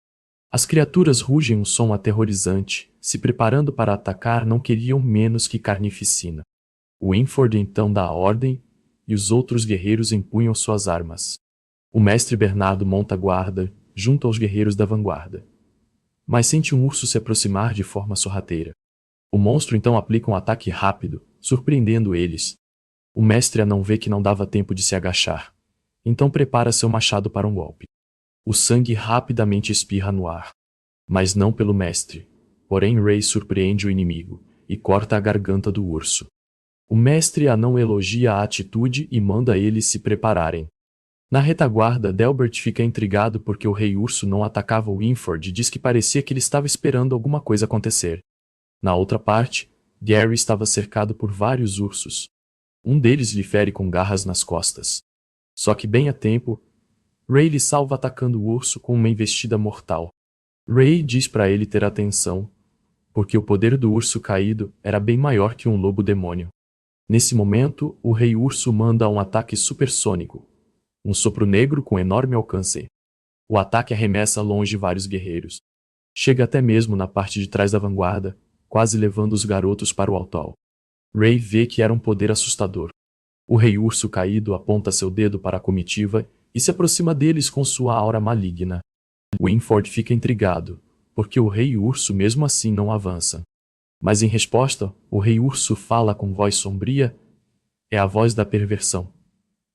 As criaturas rugem um som aterrorizante, se preparando para atacar, não queriam menos que carnificina. Winford então dá a ordem, e os outros guerreiros empunham suas armas. O mestre Bernardo monta guarda, junto aos guerreiros da vanguarda. Mas sente um urso se aproximar de forma sorrateira. O monstro então aplica um ataque rápido, surpreendendo eles. O mestre não vê que não dava tempo de se agachar. Então prepara seu machado para um golpe. O sangue rapidamente espirra no ar. Mas não pelo mestre. Porém Ray surpreende o inimigo e corta a garganta do urso. O mestre não elogia a atitude e manda eles se prepararem. Na retaguarda, Delbert fica intrigado porque o Rei Urso não atacava Winford e diz que parecia que ele estava esperando alguma coisa acontecer. Na outra parte, Gary estava cercado por vários ursos. Um deles lhe fere com garras nas costas. Só que bem a tempo, Ray lhe salva atacando o urso com uma investida mortal. Ray diz para ele ter atenção, porque o poder do urso caído era bem maior que um lobo demônio. Nesse momento, o Rei Urso manda um ataque supersônico, um sopro negro com enorme alcance. O ataque arremessa longe vários guerreiros. Chega até mesmo na parte de trás da vanguarda, quase levando os garotos para o altar. Ray vê que era um poder assustador. O Rei Urso caído aponta seu dedo para a comitiva e se aproxima deles com sua aura maligna. Winford fica intrigado, porque o Rei Urso mesmo assim não avança. Mas em resposta, o Rei Urso fala com voz sombria, é a voz da perversão,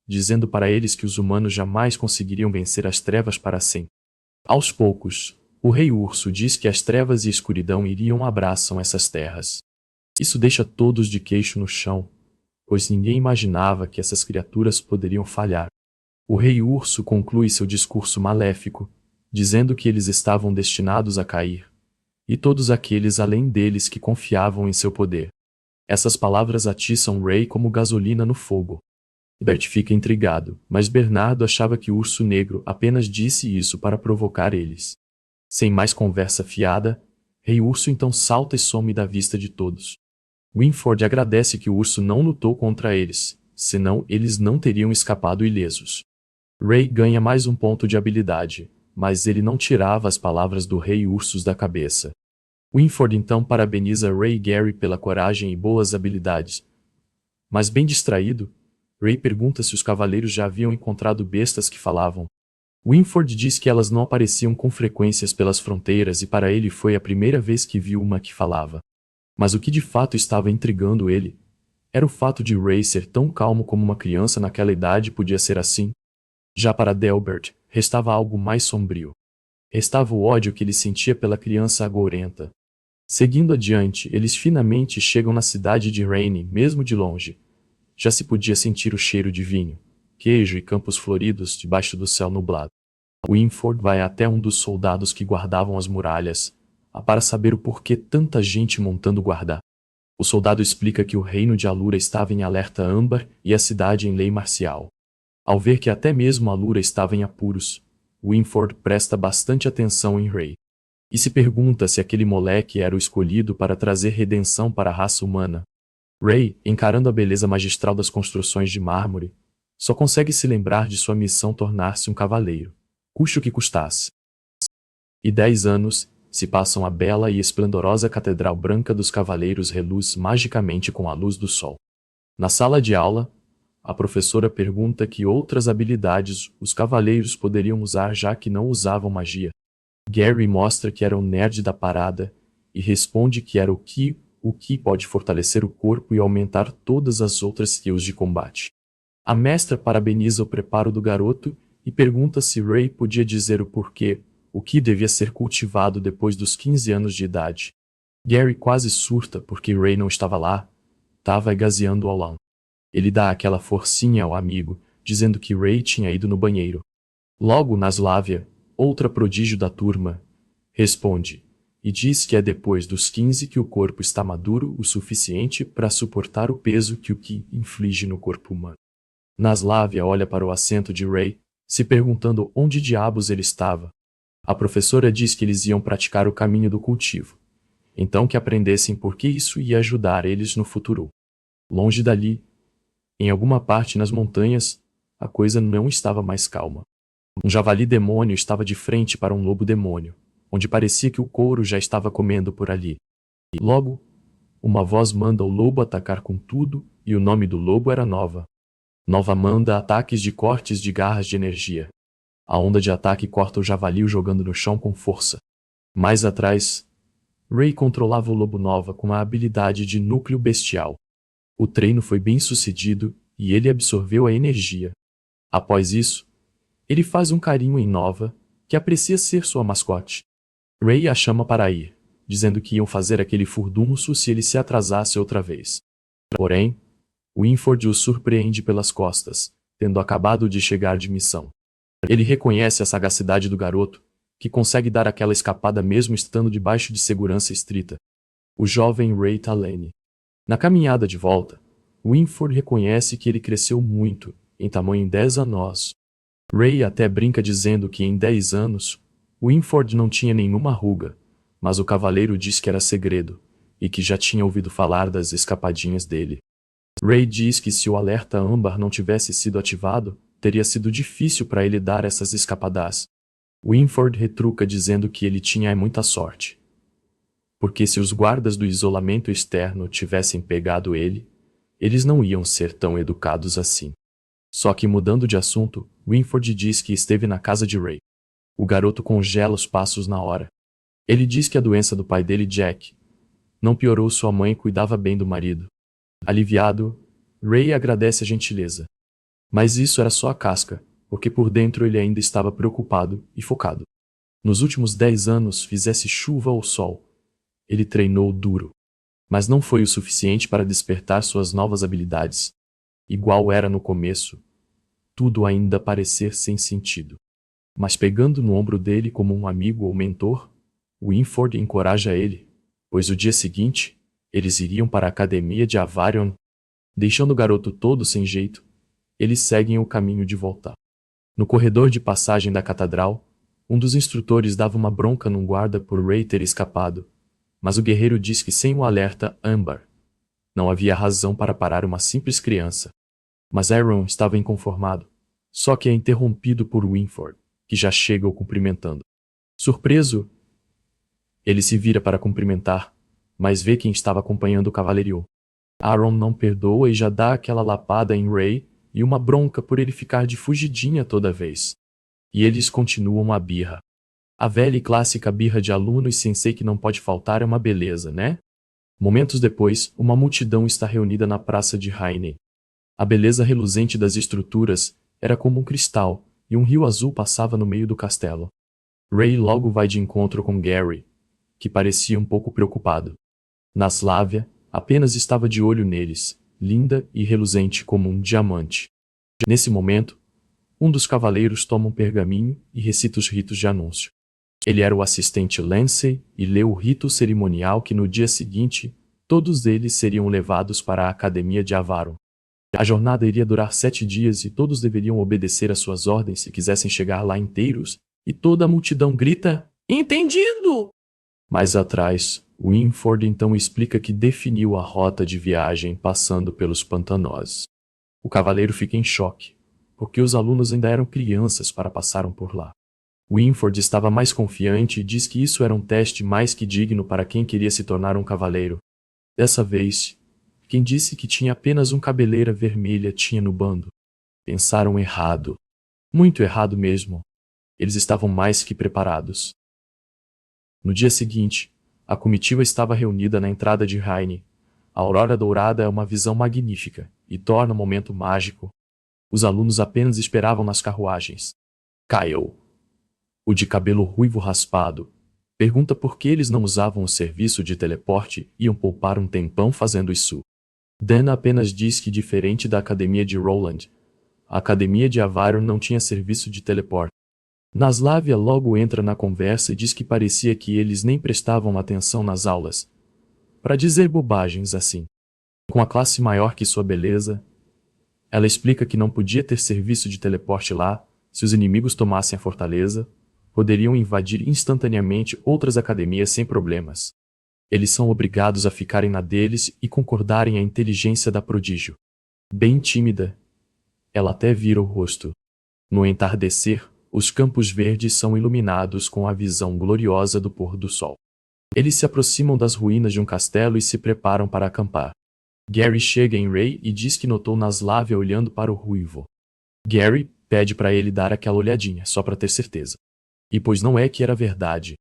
dizendo para eles que os humanos jamais conseguiriam vencer as trevas para sempre. Aos poucos, o Rei Urso diz que as trevas e a escuridão iriam abraçam essas terras. Isso deixa todos de queixo no chão, pois ninguém imaginava que essas criaturas poderiam falhar. O Rei Urso conclui seu discurso maléfico, dizendo que eles estavam destinados a cair, e todos aqueles além deles que confiavam em seu poder. Essas palavras atiçam Ray como gasolina no fogo. Bert fica intrigado, mas Bernardo achava que o Urso Negro apenas disse isso para provocar eles. Sem mais conversa fiada, Rei Urso então salta e some da vista de todos. Winford agradece que o urso não lutou contra eles, senão eles não teriam escapado ilesos. Ray ganha mais um ponto de habilidade, mas ele não tirava as palavras do Rei Ursos da cabeça. Winford então parabeniza Ray e Gary pela coragem e boas habilidades. Mas bem distraído, Ray pergunta se os cavaleiros já haviam encontrado bestas que falavam. Winford diz que elas não apareciam com frequências pelas fronteiras e para ele foi a primeira vez que viu uma que falava. Mas o que de fato estava intrigando ele era o fato de Ray ser tão calmo como uma criança naquela idade podia ser assim. Já para Delbert, restava algo mais sombrio. Restava o ódio que ele sentia pela criança agourenta. Seguindo adiante, eles finalmente chegam na cidade de Rainey, mesmo de longe. Já se podia sentir o cheiro de vinho, queijo e campos floridos debaixo do céu nublado. Winford vai até um dos soldados que guardavam as muralhas, para saber o porquê tanta gente montando guarda. O soldado explica que o reino de Alura estava em alerta âmbar e a cidade em lei marcial. Ao ver que até mesmo Alura estava em apuros, Winford presta bastante atenção em Ray. E se pergunta se aquele moleque era o escolhido para trazer redenção para a raça humana. Ray, encarando a beleza magistral das construções de mármore, só consegue se lembrar de sua missão tornar-se um cavaleiro, custe o que custasse. E 10 anos se passam a bela e esplendorosa Catedral Branca dos Cavaleiros reluz magicamente com a luz do sol. Na sala de aula, a professora pergunta que outras habilidades os cavaleiros poderiam usar já que não usavam magia. Gary mostra que era o nerd da parada e responde que era o que pode fortalecer o corpo e aumentar todas as outras skills de combate. A mestra parabeniza o preparo do garoto e pergunta se Ray podia dizer o porquê, o que devia ser cultivado depois dos 15 anos de idade. Gary quase surta porque Ray não estava lá, estava gazeando ao lão. Ele dá aquela forcinha ao amigo, dizendo que Ray tinha ido no banheiro. Logo Naslávia, outra prodígio da turma, responde, e diz que é depois dos 15 que o corpo está maduro o suficiente para suportar o peso que o Ki inflige no corpo humano. Naslávia olha para o assento de Ray, se perguntando onde diabos ele estava. A professora diz que eles iam praticar o caminho do cultivo, então que aprendessem por que isso ia ajudar eles no futuro. Longe dali, em alguma parte nas montanhas, a coisa não estava mais calma. Um javali demônio estava de frente para um lobo demônio, onde parecia que o couro já estava comendo por ali. E logo, uma voz manda o lobo atacar com tudo, e o nome do lobo era Nova. Nova manda ataques de cortes de garras de energia. A onda de ataque corta o javali o jogando no chão com força. Mais atrás, Ray controlava o lobo Nova com a habilidade de núcleo bestial. O treino foi bem sucedido e ele absorveu a energia. Após isso, ele faz um carinho em Nova, que aprecia ser sua mascote. Ray a chama para ir, dizendo que iam fazer aquele furdunço se ele se atrasasse outra vez. Porém, Winford o surpreende pelas costas, tendo acabado de chegar de missão. Ele reconhece a sagacidade do garoto, que consegue dar aquela escapada mesmo estando debaixo de segurança estrita. O jovem Ray Talene. Na caminhada de volta, Winford reconhece que ele cresceu muito, em tamanho em 10 anos. Ray até brinca dizendo que em 10 anos, Winford não tinha nenhuma ruga, mas o cavaleiro diz que era segredo, e que já tinha ouvido falar das escapadinhas dele. Ray diz que se o alerta âmbar não tivesse sido ativado, teria sido difícil para ele dar essas escapadas. Winford retruca dizendo que ele tinha muita sorte. Porque se os guardas do isolamento externo tivessem pegado ele, eles não iam ser tão educados assim. Só que mudando de assunto, Winford diz que esteve na casa de Ray. O garoto congela os passos na hora. Ele diz que a doença do pai dele, Jack, não piorou, sua mãe cuidava bem do marido. Aliviado, Ray agradece a gentileza. Mas isso era só a casca, porque por dentro ele ainda estava preocupado e focado. Nos últimos 10 anos, fizesse chuva ou sol, ele treinou duro. Mas não foi o suficiente para despertar suas novas habilidades. Igual era no começo, tudo ainda parecer sem sentido. Mas pegando no ombro dele como um amigo ou mentor, Winford encoraja ele, pois o dia seguinte, eles iriam para a academia de Avarion. Deixando o garoto todo sem jeito, eles seguem o caminho de volta. No corredor de passagem da catedral, um dos instrutores dava uma bronca num guarda por Ray ter escapado, mas o guerreiro diz que sem o alerta âmbar, não havia razão para parar uma simples criança. Mas Aaron estava inconformado, só que é interrompido por Winford, que já chega o cumprimentando. Surpreso, ele se vira para cumprimentar, mas vê quem estava acompanhando o cavaleiro. Aaron não perdoa e já dá aquela lapada em Ray e uma bronca por ele ficar de fugidinha toda vez. E eles continuam a birra. A velha e clássica birra de aluno e sensei que não pode faltar é uma beleza, né? Momentos depois, uma multidão está reunida na praça de Rainey. A beleza reluzente das estruturas era como um cristal, e um rio azul passava no meio do castelo. Ray logo vai de encontro com Gary, que parecia um pouco preocupado. Naslávia apenas estava de olho neles, linda e reluzente como um diamante. Nesse momento, um dos cavaleiros toma um pergaminho e recita os ritos de anúncio. Ele era o assistente Lancey e leu o rito cerimonial que no dia seguinte, todos eles seriam levados para a Academia de Avaron. A jornada iria durar 7 dias e todos deveriam obedecer às suas ordens se quisessem chegar lá inteiros, e toda a multidão grita, "Entendido!" Mais atrás, Winford então explica que definiu a rota de viagem passando pelos pantanós. O cavaleiro fica em choque, porque os alunos ainda eram crianças para passarem por lá. Winford estava mais confiante e diz que isso era um teste mais que digno para quem queria se tornar um cavaleiro. Dessa vez, quem disse que tinha apenas um cabeleira vermelha tinha no bando. Pensaram errado. Muito errado mesmo. Eles estavam mais que preparados. No dia seguinte, a comitiva estava reunida na entrada de Raine. A aurora dourada é uma visão magnífica e torna o momento mágico. Os alunos apenas esperavam nas carruagens. Kyle, o de cabelo ruivo raspado, pergunta por que eles não usavam o serviço de teleporte e iam poupar um tempão fazendo isso. Dan apenas diz que, diferente da academia de Roland, a academia de Avaron não tinha serviço de teleporte. Naslávia logo entra na conversa e diz que parecia que eles nem prestavam atenção nas aulas. Para dizer bobagens assim. Com a classe maior que sua beleza, ela explica que não podia ter serviço de teleporte lá. Se os inimigos tomassem a fortaleza, poderiam invadir instantaneamente outras academias sem problemas. Eles são obrigados a ficarem na deles e concordarem a inteligência da prodígio. Bem tímida, ela até vira o rosto. No entardecer, os campos verdes são iluminados com a visão gloriosa do pôr do sol. Eles se aproximam das ruínas de um castelo e se preparam para acampar. Gary chega em Ray e diz que notou Naslávia olhando para o ruivo. Gary pede para ele dar aquela olhadinha, só para ter certeza. E pois não é que era verdade.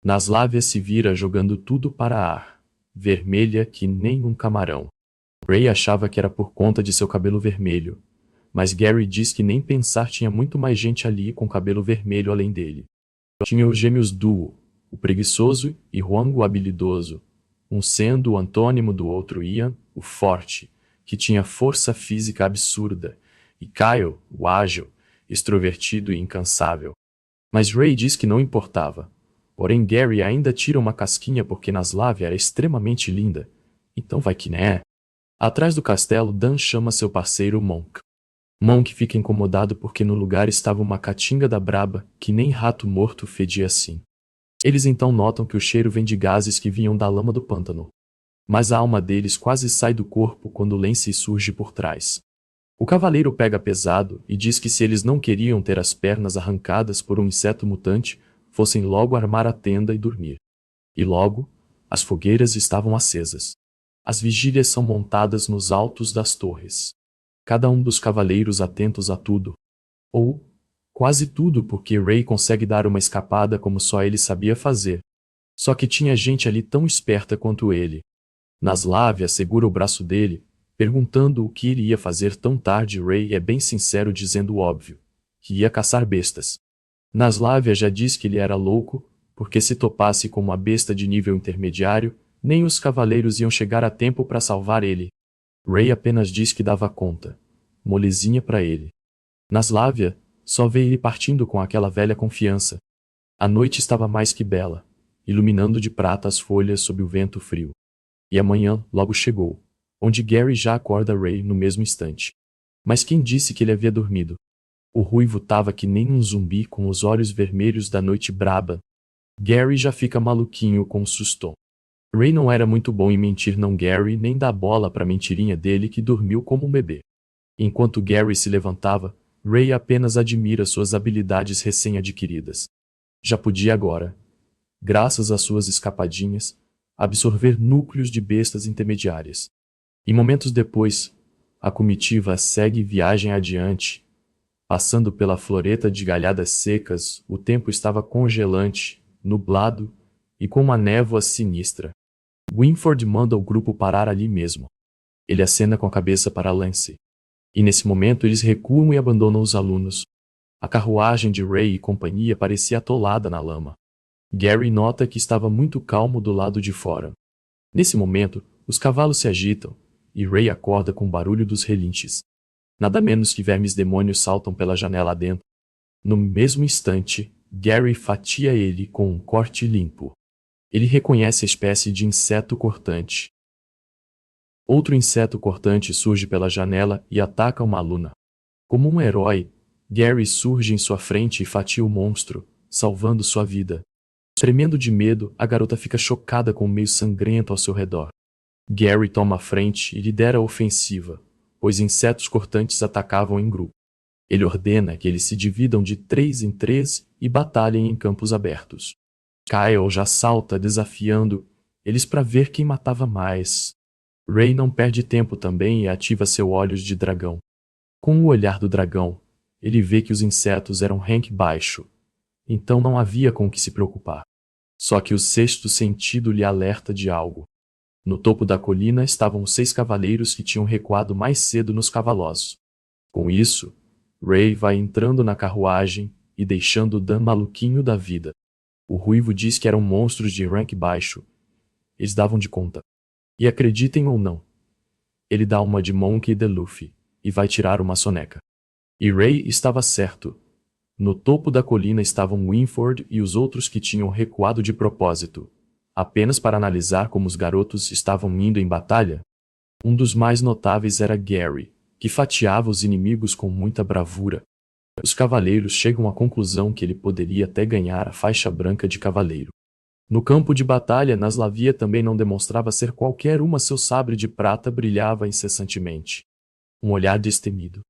Naslávia se vira jogando tudo para ar, vermelha que nem um camarão. Ray achava que era por conta de seu cabelo vermelho, mas Gary diz que nem pensar, tinha muito mais gente ali com cabelo vermelho além dele. Tinha os gêmeos Duo, o preguiçoso, e Huang, o habilidoso, um sendo o antônimo do outro, Ian, o forte, que tinha força física absurda, e Kyle, o ágil, extrovertido e incansável. Mas Ray diz que não importava. Porém Gary ainda tira uma casquinha porque Naslávia era extremamente linda. Então vai que né? Atrás do castelo, Dan chama seu parceiro Monk. Monk fica incomodado porque no lugar estava uma caatinga da braba, que nem rato morto fedia assim. Eles então notam que o cheiro vem de gases que vinham da lama do pântano. Mas a alma deles quase sai do corpo quando Lancey surge por trás. O cavaleiro pega pesado e diz que se eles não queriam ter as pernas arrancadas por um inseto mutante, fossem logo armar a tenda e dormir. E logo, as fogueiras estavam acesas. As vigílias são montadas nos altos das torres. Cada um dos cavaleiros atentos a tudo. Ou, quase tudo, porque Ray consegue dar uma escapada como só ele sabia fazer. Só que tinha gente ali tão esperta quanto ele. Naslávia segura o braço dele, perguntando o que ele ia fazer tão tarde. Ray é bem sincero dizendo o óbvio, que ia caçar bestas. Naslávia já diz que ele era louco, porque se topasse com uma besta de nível intermediário, nem os cavaleiros iam chegar a tempo para salvar ele. Ray apenas diz que dava conta, molezinha para ele. Naslávia só vê ele partindo com aquela velha confiança. A noite estava mais que bela, iluminando de prata as folhas sob o vento frio. E a manhã logo chegou, onde Gary já acorda Ray no mesmo instante. Mas quem disse que ele havia dormido? O ruivo tava que nem um zumbi com os olhos vermelhos da noite braba. Gary já fica maluquinho com o susto. Ray não era muito bom em mentir, não. Gary nem dá bola pra mentirinha dele que dormiu como um bebê. Enquanto Gary se levantava, Ray apenas admira suas habilidades recém-adquiridas. Já podia agora, graças às suas escapadinhas, absorver núcleos de bestas intermediárias. E momentos depois, a comitiva segue viagem adiante. Passando pela floresta de galhadas secas, o tempo estava congelante, nublado e com uma névoa sinistra. Winford manda o grupo parar ali mesmo. Ele acena com a cabeça para Lancey. E nesse momento eles recuam e abandonam os alunos. A carruagem de Ray e companhia parecia atolada na lama. Gary nota que estava muito calmo do lado de fora. Nesse momento, os cavalos se agitam, e Ray acorda com o barulho dos relinches. Nada menos que vermes demônios saltam pela janela adentro. No mesmo instante, Gary fatia ele com um corte limpo. Ele reconhece a espécie de inseto cortante. Outro inseto cortante surge pela janela e ataca uma aluna. Como um herói, Gary surge em sua frente e fatia o monstro, salvando sua vida. Tremendo de medo, a garota fica chocada com o meio sangrento ao seu redor. Gary toma a frente e lidera a ofensiva, pois insetos cortantes atacavam em grupo. Ele ordena que eles se dividam de 3 em 3 e batalhem em campos abertos. Kyle já salta desafiando eles para ver quem matava mais. Ray não perde tempo também e ativa seu olhos de dragão. Com o olhar do dragão, ele vê que os insetos eram rank baixo, então não havia com o que se preocupar. Só que o sexto sentido lhe alerta de algo. No topo da colina estavam os 6 cavaleiros que tinham recuado mais cedo nos cavalos. Com isso, Ray vai entrando na carruagem e deixando Dan maluquinho da vida. O ruivo diz que eram monstros de rank baixo. Eles davam de conta. E acreditem ou não, ele dá uma de Monkey D. Luffy e vai tirar uma soneca. E Ray estava certo. No topo da colina estavam Winford e os outros que tinham recuado de propósito, apenas para analisar como os garotos estavam indo em batalha. Um dos mais notáveis era Gary, que fatiava os inimigos com muita bravura. Os cavaleiros chegam à conclusão que ele poderia até ganhar a faixa branca de cavaleiro. No campo de batalha, Naslavia também não demonstrava ser qualquer uma, seu sabre de prata brilhava incessantemente. Um olhar destemido.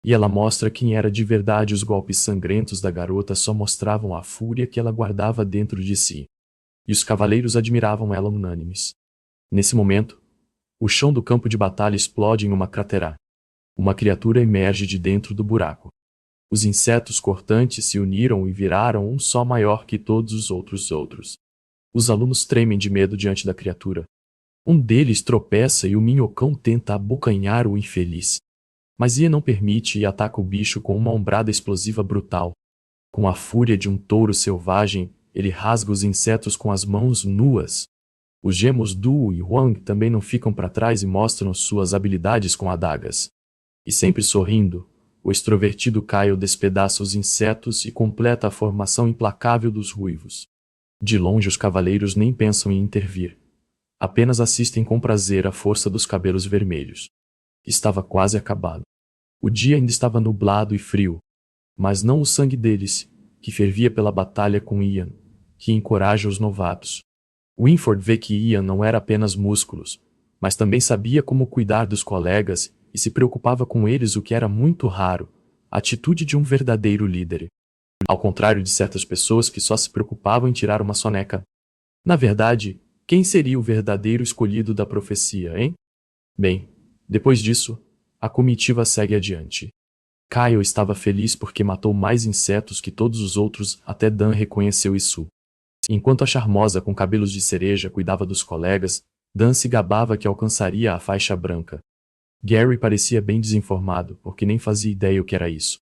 E ela mostra quem era de verdade. Os golpes sangrentos da garota só mostravam a fúria que ela guardava dentro de si. E os cavaleiros admiravam ela unânimes. Nesse momento, o chão do campo de batalha explode em uma cratera. Uma criatura emerge de dentro do buraco. Os insetos cortantes se uniram e viraram um só maior que todos os outros. Os alunos tremem de medo diante da criatura. Um deles tropeça e o minhocão tenta abocanhar o infeliz. Mas Ian não permite e ataca o bicho com uma ombrada explosiva brutal. Com a fúria de um touro selvagem, ele rasga os insetos com as mãos nuas. Os gêmeos Du e Huang também não ficam para trás e mostram suas habilidades com adagas. E sempre sorrindo, o extrovertido Kyle despedaça os insetos e completa a formação implacável dos ruivos. De longe os cavaleiros nem pensam em intervir. Apenas assistem com prazer à força dos cabelos vermelhos. Estava quase acabado. O dia ainda estava nublado e frio, mas não o sangue deles, que fervia pela batalha com Ian, que encoraja os novatos. Winford vê que Ian não era apenas músculos, mas também sabia como cuidar dos colegas e se preocupava com eles, o que era muito raro, a atitude de um verdadeiro líder. Ao contrário de certas pessoas que só se preocupavam em tirar uma soneca. Na verdade, quem seria o verdadeiro escolhido da profecia, hein? Bem, depois disso, a comitiva segue adiante. Kyle estava feliz porque matou mais insetos que todos os outros, até Dan reconheceu isso. Enquanto a charmosa com cabelos de cereja cuidava dos colegas, Dan se gabava que alcançaria a faixa branca. Gary parecia bem desinformado, porque nem fazia ideia o que era isso.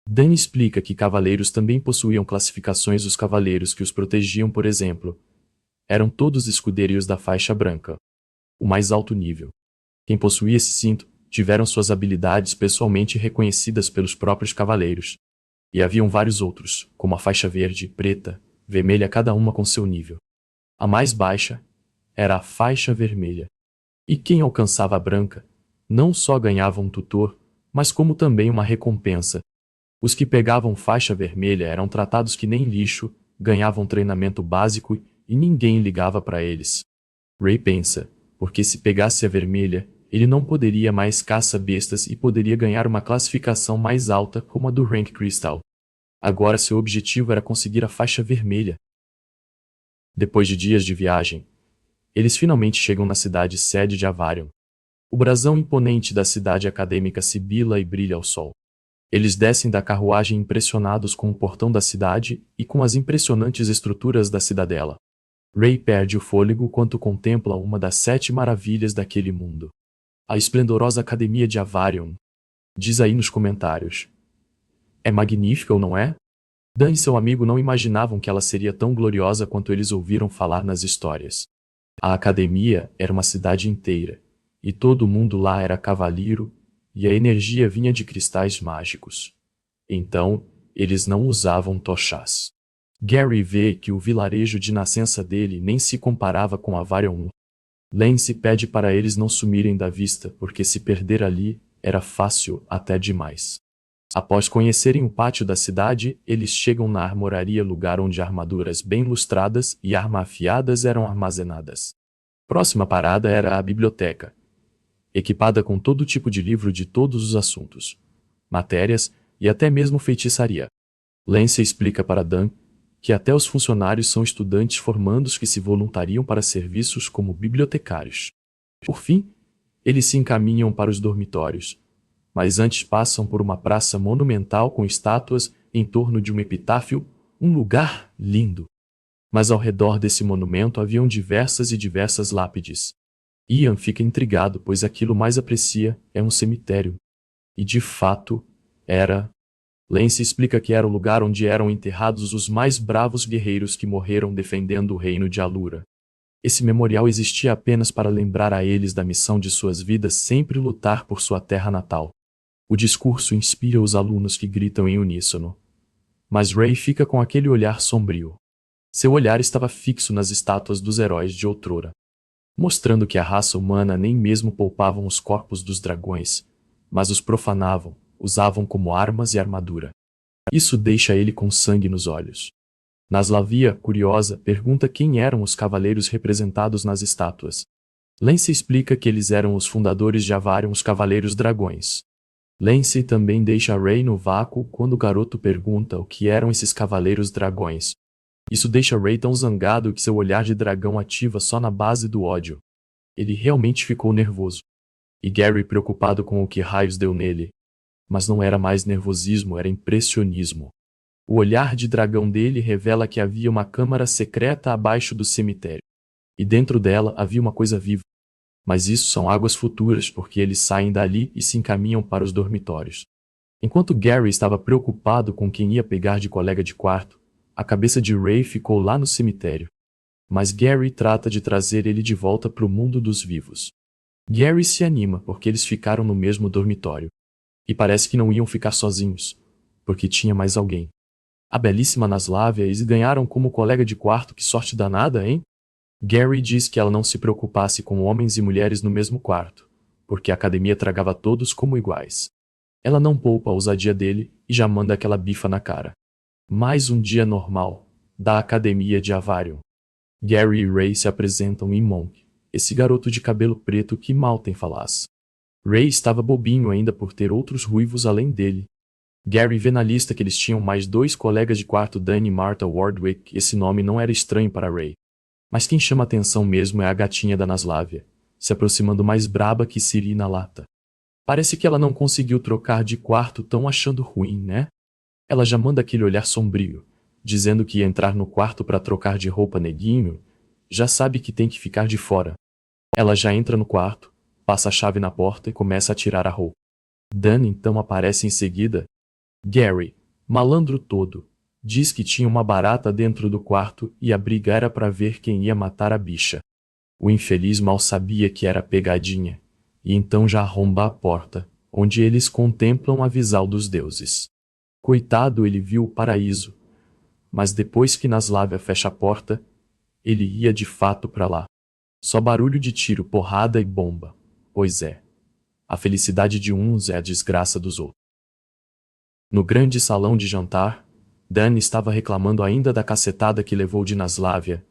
Dan explica que cavaleiros também possuíam classificações. Os cavaleiros que os protegiam, por exemplo, eram todos escudeiros da faixa branca, o mais alto nível. Quem possuía esse cinto tiveram suas habilidades pessoalmente reconhecidas pelos próprios cavaleiros. E haviam vários outros, como a faixa verde, preta, vermelha, cada uma com seu nível. A mais baixa era a faixa vermelha. E quem alcançava a branca não só ganhava um tutor, mas como também uma recompensa. Os que pegavam faixa vermelha eram tratados que nem lixo, ganhavam treinamento básico e ninguém ligava para eles. Ray pensa, porque se pegasse a vermelha, ele não poderia mais caça bestas e poderia ganhar uma classificação mais alta como a do Rank Crystal. Agora seu objetivo era conseguir a faixa vermelha. Depois de dias de viagem, eles finalmente chegam na cidade sede de Avarion. O brasão imponente da cidade acadêmica sibila e brilha ao sol. Eles descem da carruagem impressionados com o portão da cidade e com as impressionantes estruturas da cidadela. Ray perde o fôlego quando contempla uma das 7 maravilhas daquele mundo. A esplendorosa Academia de Avarion. Diz aí nos comentários. É magnífica ou não é? Dan e seu amigo não imaginavam que ela seria tão gloriosa quanto eles ouviram falar nas histórias. A academia era uma cidade inteira, e todo mundo lá era cavalheiro, e a energia vinha de cristais mágicos. Então, eles não usavam tochas. Gary vê que o vilarejo de nascença dele nem se comparava com Avarion. Lance pede para eles não sumirem da vista, porque se perder ali, era fácil até demais. Após conhecerem o pátio da cidade, eles chegam na armoraria, lugar onde armaduras bem lustradas e armas afiadas eram armazenadas. Próxima parada era a biblioteca, equipada com todo tipo de livro de todos os assuntos, matérias e até mesmo feitiçaria. Lance explica para Dan que até os funcionários são estudantes formandos que se voluntariam para serviços como bibliotecários. Por fim, eles se encaminham para os dormitórios, mas antes passam por uma praça monumental com estátuas em torno de um epitáfio, um lugar lindo. Mas ao redor desse monumento haviam diversas lápides. Ian fica intrigado, pois aquilo mais aprecia é um cemitério. E de fato, era. Lance explica que era o lugar onde eram enterrados os mais bravos guerreiros que morreram defendendo o reino de Alura. Esse memorial existia apenas para lembrar a eles da missão de suas vidas, sempre lutar por sua terra natal. O discurso inspira os alunos que gritam em uníssono. Mas Ray fica com aquele olhar sombrio. Seu olhar estava fixo nas estátuas dos heróis de outrora, mostrando que a raça humana nem mesmo poupavam os corpos dos dragões, mas os profanavam, usavam como armas e armadura. Isso deixa ele com sangue nos olhos. Naslavia, curiosa, pergunta quem eram os cavaleiros representados nas estátuas. Lance explica que eles eram os fundadores de Avarion, os Cavaleiros Dragões. Lance também deixa Ray no vácuo quando o garoto pergunta o que eram esses Cavaleiros Dragões. Isso deixa Ray tão zangado que seu olhar de dragão ativa só na base do ódio. Ele realmente ficou nervoso. E Gary preocupado com o que raios deu nele. Mas não era mais nervosismo, era impressionismo. O olhar de dragão dele revela que havia uma câmara secreta abaixo do cemitério. E dentro dela havia uma coisa viva. Mas isso são águas futuras, porque eles saem dali e se encaminham para os dormitórios. Enquanto Gary estava preocupado com quem ia pegar de colega de quarto, a cabeça de Ray ficou lá no cemitério. Mas Gary trata de trazer ele de volta para o mundo dos vivos. Gary se anima porque eles ficaram no mesmo dormitório. E parece que não iam ficar sozinhos, porque tinha mais alguém. A belíssima Naslavia, eles ganharam como colega de quarto, que sorte danada, hein? Gary diz que ela não se preocupasse com homens e mulheres no mesmo quarto, porque a academia tragava todos como iguais. Ela não poupa a ousadia dele e já manda aquela bifa na cara. Mais um dia normal, da academia de Avarion. Gary e Ray se apresentam em Monk, esse garoto de cabelo preto que mal tem falas. Ray estava bobinho ainda por ter outros ruivos além dele. Gary vê na lista que eles tinham mais 2 colegas de quarto, Dan e Martha Wardwick. Esse nome não era estranho para Ray. Mas quem chama atenção mesmo é a gatinha da Naslavia, se aproximando mais braba que siri na lata. Parece que ela não conseguiu trocar de quarto, tão achando ruim, né? Ela já manda aquele olhar sombrio, dizendo que ia entrar no quarto para trocar de roupa, neguinho, já sabe que tem que ficar de fora. Ela já entra no quarto, passa a chave na porta e começa a tirar a roupa. Dan então aparece em seguida. Gary, malandro todo, diz que tinha uma barata dentro do quarto e a briga era para ver quem ia matar a bicha. O infeliz mal sabia que era pegadinha, e então já arromba a porta, onde eles contemplam a visão dos deuses. Coitado, ele viu o paraíso, mas depois que Naslavia fecha a porta, ele ia de fato para lá. Só barulho de tiro, porrada e bomba. Pois é. A felicidade de uns é a desgraça dos outros. No grande salão de jantar, Dan estava reclamando ainda da cacetada que levou de Naslavia.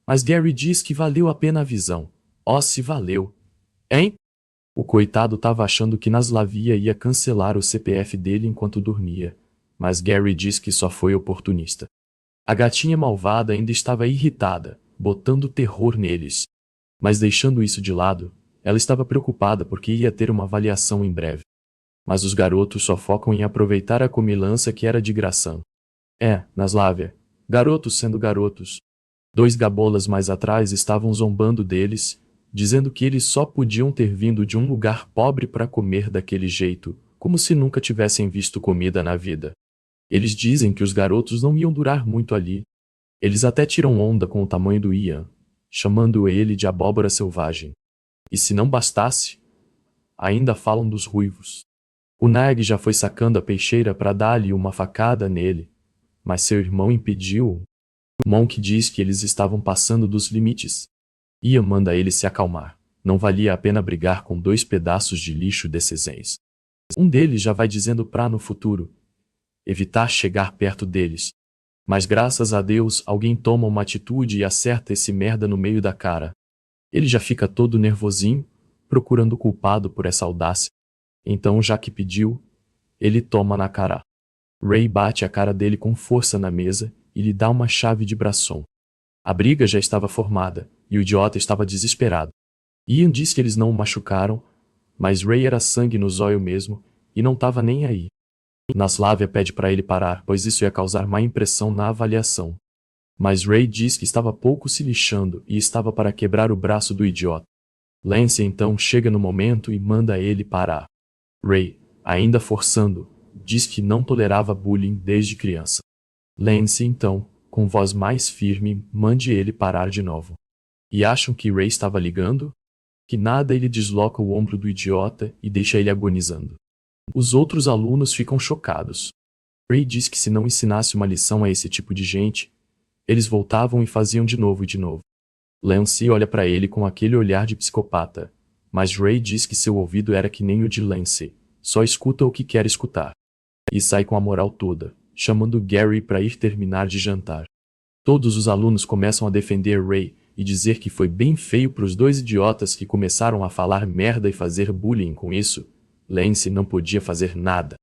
Mas Gary diz que valeu a pena a visão. Oh, se valeu. Hein? O coitado estava achando que Naslavia ia cancelar o CPF dele enquanto dormia, mas Gary diz que só foi oportunista. A gatinha malvada ainda estava irritada, botando terror neles. Mas deixando isso de lado, ela estava preocupada porque ia ter uma avaliação em breve. Mas os garotos só focam em aproveitar a comilança que era de gração. Naslavia, garotos sendo garotos. 2 gabolas mais atrás estavam zombando deles, dizendo que eles só podiam ter vindo de um lugar pobre para comer daquele jeito, como se nunca tivessem visto comida na vida. Eles dizem que os garotos não iam durar muito ali. Eles até tiram onda com o tamanho do Ian, chamando ele de abóbora selvagem. E se não bastasse, ainda falam dos ruivos. O Nag já foi sacando a peixeira para dar-lhe uma facada nele, mas seu irmão impediu-o. Monk diz que eles estavam passando dos limites. Ian manda ele se acalmar. Não valia a pena brigar com 2 pedaços de lixo desses. Um deles já vai dizendo pra no futuro evitar chegar perto deles. Mas graças a Deus alguém toma uma atitude e acerta esse merda no meio da cara. Ele já fica todo nervosinho, procurando o culpado por essa audácia. Então, já que pediu, ele toma na cara. Ray bate a cara dele com força na mesa e lhe dá uma chave de bração. A briga já estava formada, e o idiota estava desesperado. Ian diz que eles não o machucaram, mas Ray era sangue no zóio mesmo, e não estava nem aí. Naslávia pede para ele parar, pois isso ia causar má impressão na avaliação. Mas Ray diz que estava pouco se lixando e estava para quebrar o braço do idiota. Lance então chega no momento e manda ele parar. Ray, ainda forçando, diz que não tolerava bullying desde criança. Lance então, com voz mais firme, mande ele parar de novo. E acham que Ray estava ligando? Que nada, ele desloca o ombro do idiota e deixa ele agonizando. Os outros alunos ficam chocados. Ray diz que se não ensinasse uma lição a esse tipo de gente, eles voltavam e faziam de novo e de novo. Lance olha para ele com aquele olhar de psicopata, mas Ray diz que seu ouvido era que nem o de Lance, só escuta o que quer escutar. E sai com a moral toda, chamando Gary para ir terminar de jantar. Todos os alunos começam a defender Ray e dizer que foi bem feio para os 2 idiotas que começaram a falar merda e fazer bullying com isso. Lance não podia fazer nada.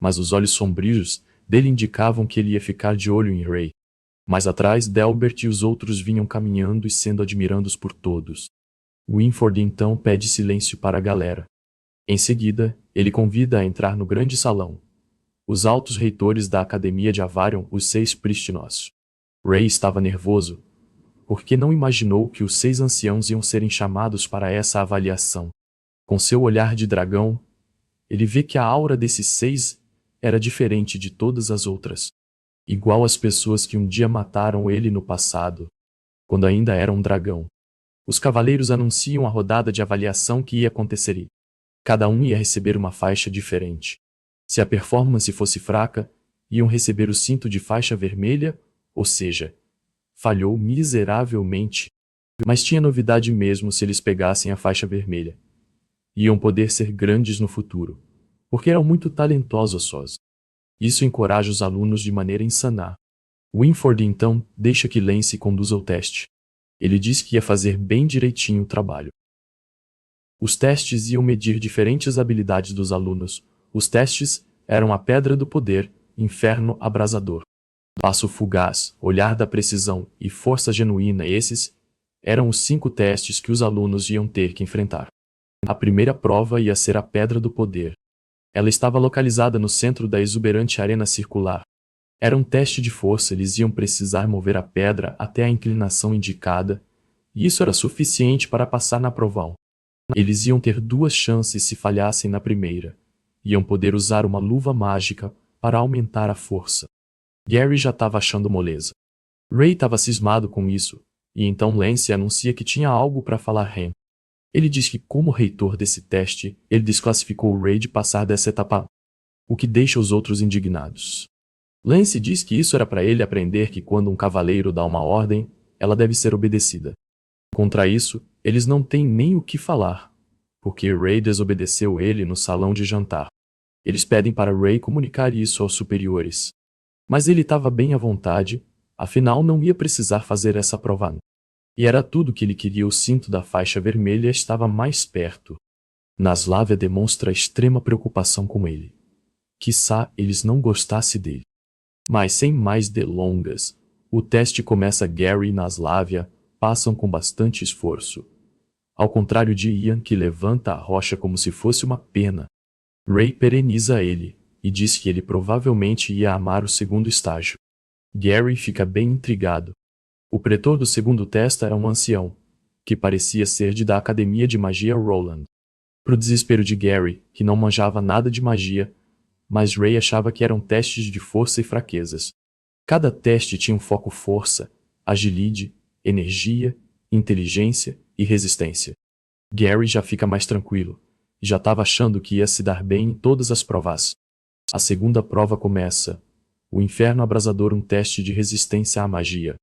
Mas os olhos sombrios dele indicavam que ele ia ficar de olho em Ray. Mais atrás, Delbert e os outros vinham caminhando e sendo admirados por todos. Winford então pede silêncio para a galera. Em seguida, ele convida a entrar no grande salão. Os altos reitores da academia de Avarion, os 6 prístinos. Ray estava nervoso, porque não imaginou que os 6 anciãos iam serem chamados para essa avaliação. Com seu olhar de dragão, ele vê que a aura desses 6 era diferente de todas as outras, igual às pessoas que um dia mataram ele no passado, quando ainda era um dragão. Os cavaleiros anunciam a rodada de avaliação que ia acontecer. Cada um ia receber uma faixa diferente. Se a performance fosse fraca, iam receber o cinto de faixa vermelha, ou seja, falhou miseravelmente. Mas tinha novidade mesmo se eles pegassem a faixa vermelha. Iam poder ser grandes no futuro, porque eram muito talentosos sós. Isso encoraja os alunos de maneira insana. Winford então deixa que Lance conduza o teste. Ele diz que ia fazer bem direitinho o trabalho. Os testes iam medir diferentes habilidades dos alunos. Os testes eram a Pedra do Poder, Inferno Abrasador, Passo Fugaz, Olhar da Precisão e Força Genuína. Esses eram os 5 testes que os alunos iam ter que enfrentar. A primeira prova ia ser a Pedra do Poder. Ela estava localizada no centro da exuberante arena circular. Era um teste de força, eles iam precisar mover a pedra até a inclinação indicada, e isso era suficiente para passar na prova. Eles iam ter 2 chances se falhassem na primeira. Iam poder usar uma luva mágica para aumentar a força. Gary já estava achando moleza. Ray estava cismado com isso, e então Lance anuncia que tinha algo para falar. Ele diz que, como reitor desse teste, ele desclassificou Ray de passar dessa etapa, o que deixa os outros indignados. Lance diz que isso era para ele aprender que quando um cavaleiro dá uma ordem, ela deve ser obedecida. Contra isso, eles não têm nem o que falar, porque Ray desobedeceu ele no salão de jantar. Eles pedem para Ray comunicar isso aos superiores. Mas ele estava bem à vontade, afinal não ia precisar fazer essa prova. E era tudo que ele queria. O cinto da faixa vermelha estava mais perto. Naslávia demonstra extrema preocupação com ele. Quiçá eles não gostassem dele. Mas sem mais delongas, o teste começa. Gary e Naslávia passam com bastante esforço. Ao contrário de Ian, que levanta a rocha como se fosse uma pena, Ray pereniza ele e diz que ele provavelmente ia amar o segundo estágio. Gary fica bem intrigado. O pretor do segundo teste era um ancião, que parecia ser da Academia de Magia Roland. Pro desespero de Gary, que não manjava nada de magia, mas Ray achava que eram testes de força e fraquezas. Cada teste tinha um foco força, agilidade, energia, inteligência e resistência. Gary já fica mais tranquilo, e já estava achando que ia se dar bem em todas as provas. A segunda prova começa. O Inferno Abrasador, um teste de resistência à magia.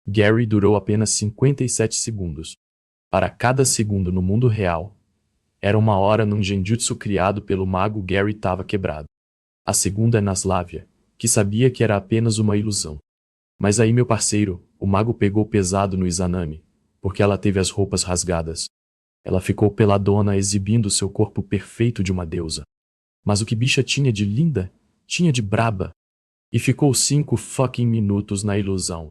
Gary durou apenas 57 segundos. Para cada segundo no mundo real, era uma hora num genjutsu criado pelo mago. Gary estava quebrado. A segunda é Naslávia, que sabia que era apenas uma ilusão. Mas aí, meu parceiro, o mago pegou pesado no Izanami, porque ela teve as roupas rasgadas. Ela ficou peladona, exibindo seu corpo perfeito de uma deusa. Mas o que bicha tinha de linda, tinha de braba. E ficou 5 fucking minutos na ilusão.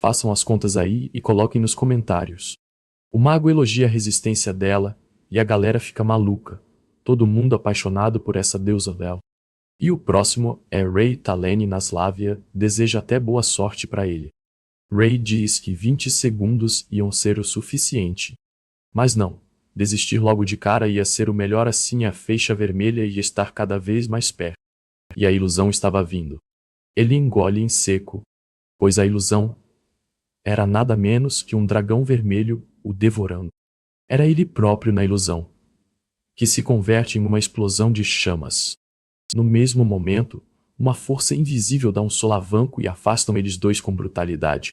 Façam as contas aí e coloquem nos comentários. O mago elogia a resistência dela, e a galera fica maluca. Todo mundo apaixonado por essa deusa Vel. E o próximo é Ray Talene. Naslávia deseja até boa sorte para ele. Ray diz que 20 segundos iam ser o suficiente. Mas não, desistir logo de cara ia ser o melhor. Assim a feixa vermelha ia estar cada vez mais perto. E a ilusão estava vindo. Ele engole em seco, pois a ilusão era nada menos que um dragão vermelho o devorando. Era ele próprio na ilusão, que se converte em uma explosão de chamas. No mesmo momento, uma força invisível dá um solavanco e afastam eles dois com brutalidade.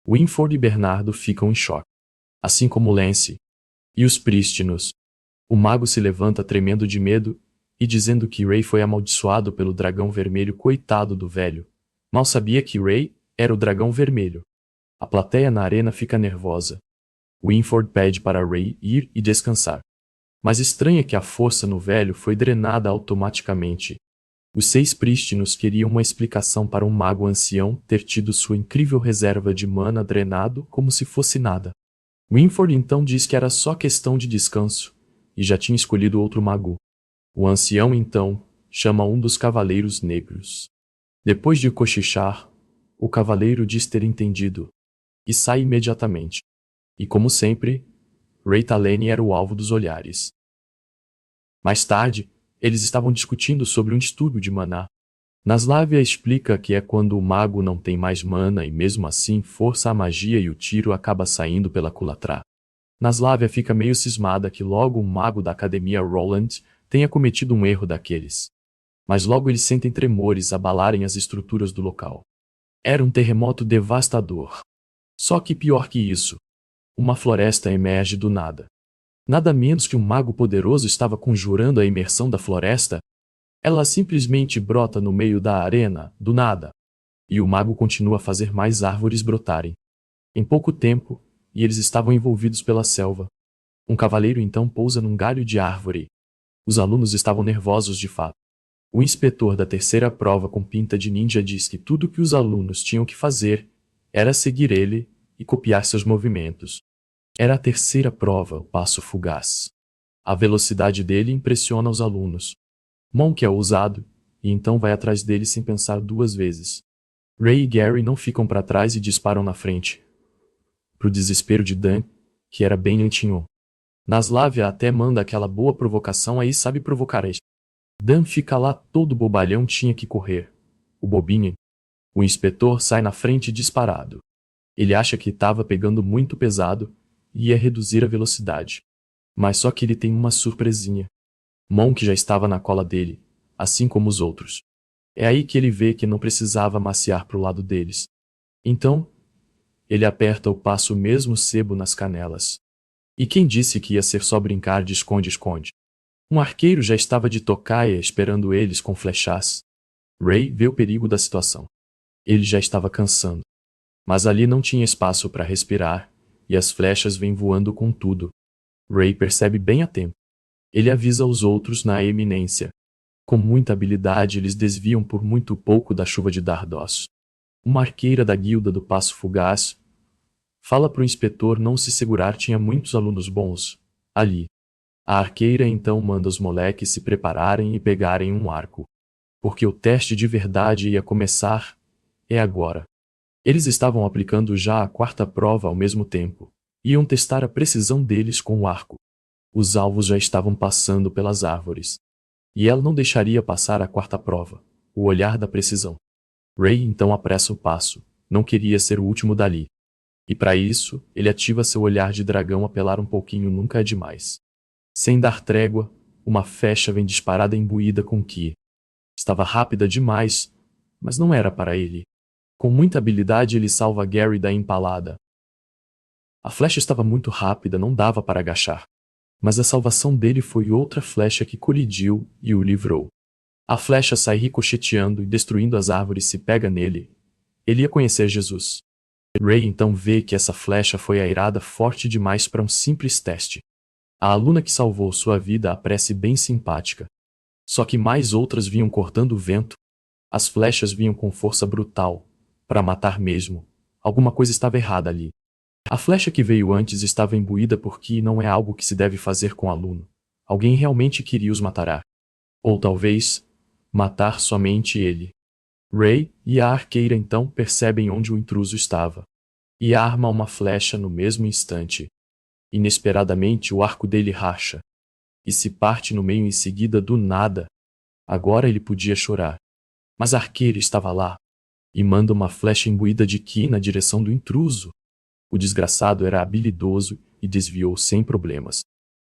Winford e Bernardo ficam em choque, assim como Lance e os prístinos. O mago se levanta tremendo de medo e dizendo que Ray foi amaldiçoado pelo dragão vermelho. Coitado do velho. Mal sabia que Ray era o dragão vermelho. A plateia na arena fica nervosa. Winford pede para Ray ir e descansar. Mas estranha que a força no velho foi drenada automaticamente. Os 6 prístinos queriam uma explicação para um mago ancião ter tido sua incrível reserva de mana drenado como se fosse nada. Winford então diz que era só questão de descanso, e já tinha escolhido outro mago. O ancião então chama um dos cavaleiros negros. Depois de cochichar, o cavaleiro diz ter entendido, e sai imediatamente. E como sempre, Ray Talene era o alvo dos olhares. Mais tarde, eles estavam discutindo sobre um distúrbio de maná. Naslávia explica que é quando o mago não tem mais mana e mesmo assim força a magia e o tiro acaba saindo pela culatra. Naslávia fica meio cismada que logo um mago da academia Roland tenha cometido um erro daqueles. Mas logo eles sentem tremores abalarem as estruturas do local. Era um terremoto devastador. Só que pior que isso, uma floresta emerge do nada. Nada menos que um mago poderoso estava conjurando a imersão da floresta. Ela simplesmente brota no meio da arena, do nada. E o mago continua a fazer mais árvores brotarem. Em pouco tempo, e eles estavam envolvidos pela selva. Um cavaleiro então pousa num galho de árvore. Os alunos estavam nervosos de fato. O inspetor da terceira prova com pinta de ninja diz que tudo o que os alunos tinham que fazer era seguir ele e copiar seus movimentos. Era a terceira prova, o passo fugaz. A velocidade dele impressiona os alunos. Monk é ousado, e então vai atrás dele sem pensar 2 vezes. Ray e Gary não ficam para trás e disparam na frente. Pro desespero de Dan, que era bem lentinho. Naslávia até manda aquela boa provocação aí, sabe provocar este. Dan fica lá todo bobalhão, tinha que correr. O bobinho. O inspetor sai na frente disparado. Ele acha que estava pegando muito pesado e ia reduzir a velocidade. Mas só que ele tem uma surpresinha. Monk já estava na cola dele, assim como os outros. É aí que ele vê que não precisava maciar pro lado deles. Então, ele aperta o passo mesmo sebo nas canelas. E quem disse que ia ser só brincar de esconde-esconde? Um arqueiro já estava de tocaia esperando eles com flechas. Ray vê o perigo da situação. Ele já estava cansando. Mas ali não tinha espaço para respirar, e as flechas vêm voando com tudo. Ray percebe bem a tempo. Ele avisa os outros na eminência. Com muita habilidade eles desviam por muito pouco da chuva de dardos. Uma arqueira da guilda do Passo Fugaz fala pro inspetor não se segurar, tinha muitos alunos bons ali. A arqueira então manda os moleques se prepararem e pegarem um arco. Porque o teste de verdade ia começar, é agora. Eles estavam aplicando já a 4ª prova ao mesmo tempo. Iam testar a precisão deles com o arco. Os alvos já estavam passando pelas árvores. E ela não deixaria passar a quarta prova, o olhar da precisão. Ray então apressa o passo, não queria ser o último dali. E para isso, ele ativa seu olhar de dragão. Apelar um pouquinho nunca é demais. Sem dar trégua, uma flecha vem disparada imbuída com ki. Estava rápida demais, mas não era para ele. Com muita habilidade ele salva Gary da empalada. A flecha estava muito rápida, não dava para agachar. Mas a salvação dele foi outra flecha que colidiu e o livrou. A flecha sai ricocheteando e destruindo as árvores. Se pega nele, ele ia conhecer Jesus. Ray então vê que essa flecha foi airada forte demais para um simples teste. A aluna que salvou sua vida parece bem simpática. Só que mais outras vinham cortando o vento. As flechas vinham com força brutal, para matar mesmo. Alguma coisa estava errada ali. A flecha que veio antes estava imbuída por ki e não é algo que se deve fazer com aluno. Alguém realmente queria os matar. Ou talvez, matar somente ele. Ray e a arqueira então percebem onde o intruso estava. E arma uma flecha no mesmo instante. Inesperadamente o arco dele racha. E se parte no meio em seguida do nada. Agora ele podia chorar. Mas a arqueira estava lá. E manda uma flecha imbuída de ki na direção do intruso. O desgraçado era habilidoso e desviou sem problemas.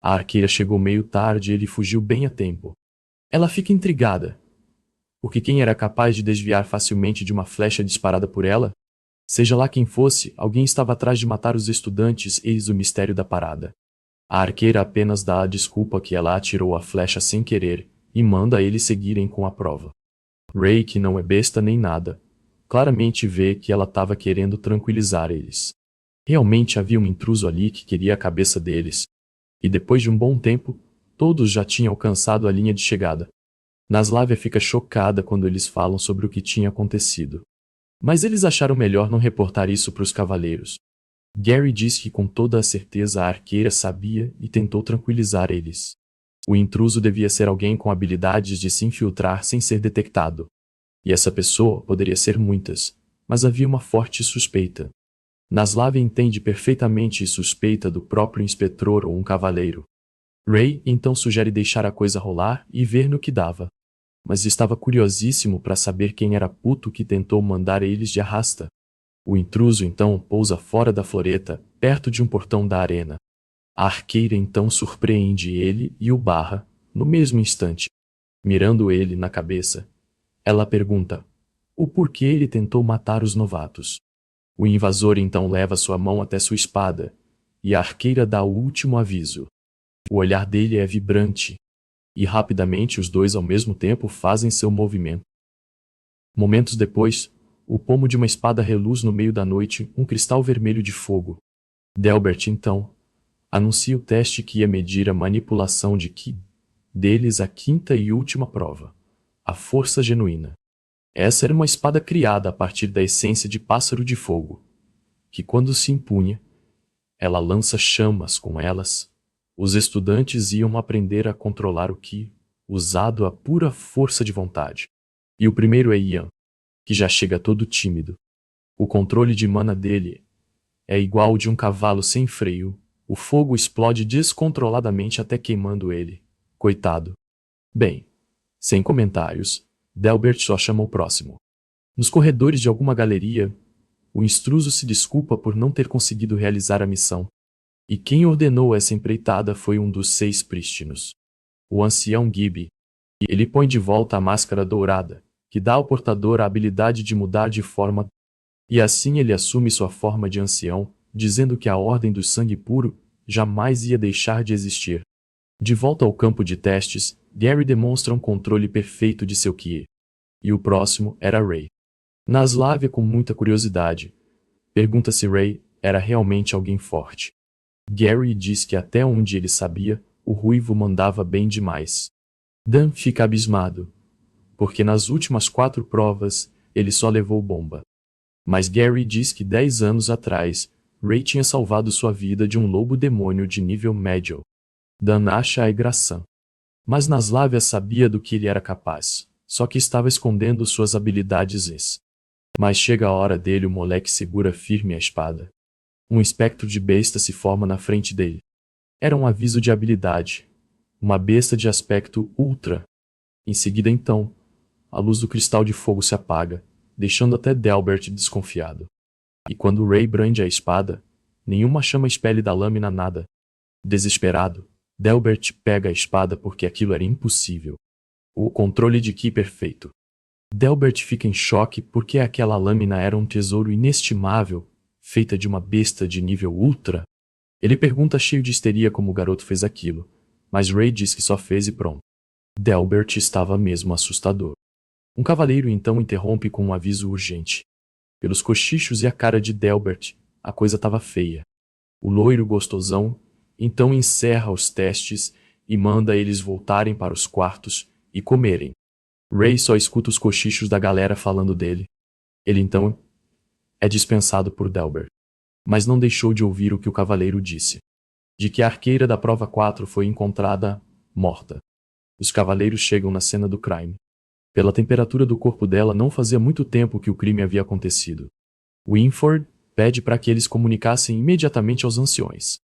A arqueira chegou meio tarde e ele fugiu bem a tempo. Ela fica intrigada. Porque quem era capaz de desviar facilmente de uma flecha disparada por ela? Seja lá quem fosse, alguém estava atrás de matar os estudantes. Eis o mistério da parada. A arqueira apenas dá a desculpa que ela atirou a flecha sem querer e manda eles seguirem com a prova. Ray, que não é besta nem nada, claramente vê que ela estava querendo tranquilizar eles. Realmente havia um intruso ali que queria a cabeça deles. E depois de um bom tempo, todos já tinham alcançado a linha de chegada. Naslávia fica chocada quando eles falam sobre o que tinha acontecido. Mas eles acharam melhor não reportar isso para os cavaleiros. Gary diz que com toda a certeza a arqueira sabia e tentou tranquilizar eles. O intruso devia ser alguém com habilidades de se infiltrar sem ser detectado. E essa pessoa poderia ser muitas, mas havia uma forte suspeita. Naslávia entende perfeitamente e suspeita do próprio inspetor ou um cavaleiro. Ray então sugere deixar a coisa rolar e ver no que dava. Mas estava curiosíssimo para saber quem era puto que tentou mandar eles de arrasta. O intruso então pousa fora da floreta, perto de um portão da arena. A arqueira então surpreende ele e o barra, no mesmo instante. Mirando ele na cabeça, ela pergunta o porquê ele tentou matar os novatos. O invasor então leva sua mão até sua espada, e a arqueira dá o último aviso. O olhar dele é vibrante, e rapidamente os dois ao mesmo tempo fazem seu movimento. Momentos depois, o pomo de uma espada reluz no meio da noite, um cristal vermelho de fogo. Delbert então anuncia o teste que ia medir a manipulação de ki deles, a quinta e última prova, a força genuína. Essa era uma espada criada a partir da essência de pássaro de fogo, que quando se impunha, ela lança chamas com elas. Os estudantes iam aprender a controlar o ki, usado a pura força de vontade. E o primeiro é Ian, que já chega todo tímido. O controle de mana dele é igual ao de um cavalo sem freio. O fogo explode descontroladamente até queimando ele. Coitado. Bem, sem comentários, Delbert só chama o próximo. Nos corredores de alguma galeria, o intruso se desculpa por não ter conseguido realizar a missão. E quem ordenou essa empreitada foi um dos 6 prístinos, o ancião Gibby. Ele põe de volta a máscara dourada, que dá ao portador a habilidade de mudar de forma, e assim ele assume sua forma de ancião, dizendo que a Ordem do Sangue Puro jamais ia deixar de existir. De volta ao campo de testes, Gary demonstra um controle perfeito de seu ki. E o próximo era Ray. Naslávia, com muita curiosidade, pergunta se Ray era realmente alguém forte. Gary diz que até onde ele sabia, o ruivo mandava bem demais. Dan fica abismado, porque nas últimas 4 provas, ele só levou bomba. Mas Gary diz que 10 anos atrás, Ray tinha salvado sua vida de um lobo demônio de nível médio. Dan acha a engraçado. Mas Naslávia sabia do que ele era capaz, só que estava escondendo suas habilidades. Mas chega a hora dele, o moleque segura firme a espada. Um espectro de besta se forma na frente dele. Era um aviso de habilidade. Uma besta de aspecto ultra. Em seguida, então, a luz do cristal de fogo se apaga, deixando até Delbert desconfiado. E quando Ray brande a espada, nenhuma chama espelhe da lâmina nada. Desesperado, Delbert pega a espada porque aquilo era impossível. O controle de ki perfeito. Delbert fica em choque porque aquela lâmina era um tesouro inestimável, feita de uma besta de nível ultra. Ele pergunta cheio de histeria como o garoto fez aquilo, mas Ray diz que só fez e pronto. Delbert estava mesmo assustador. Um cavaleiro então interrompe com um aviso urgente. Pelos cochichos e a cara de Delbert, a coisa estava feia. O loiro gostosão então encerra os testes e manda eles voltarem para os quartos e comerem. Ray só escuta os cochichos da galera falando dele. Ele então é dispensado por Delbert. Mas não deixou de ouvir o que o cavaleiro disse. De que a arqueira da prova 4 foi encontrada morta. Os cavaleiros chegam na cena do crime. Pela temperatura do corpo dela, não fazia muito tempo que o crime havia acontecido. Winford pede para que eles comunicassem imediatamente aos anciões.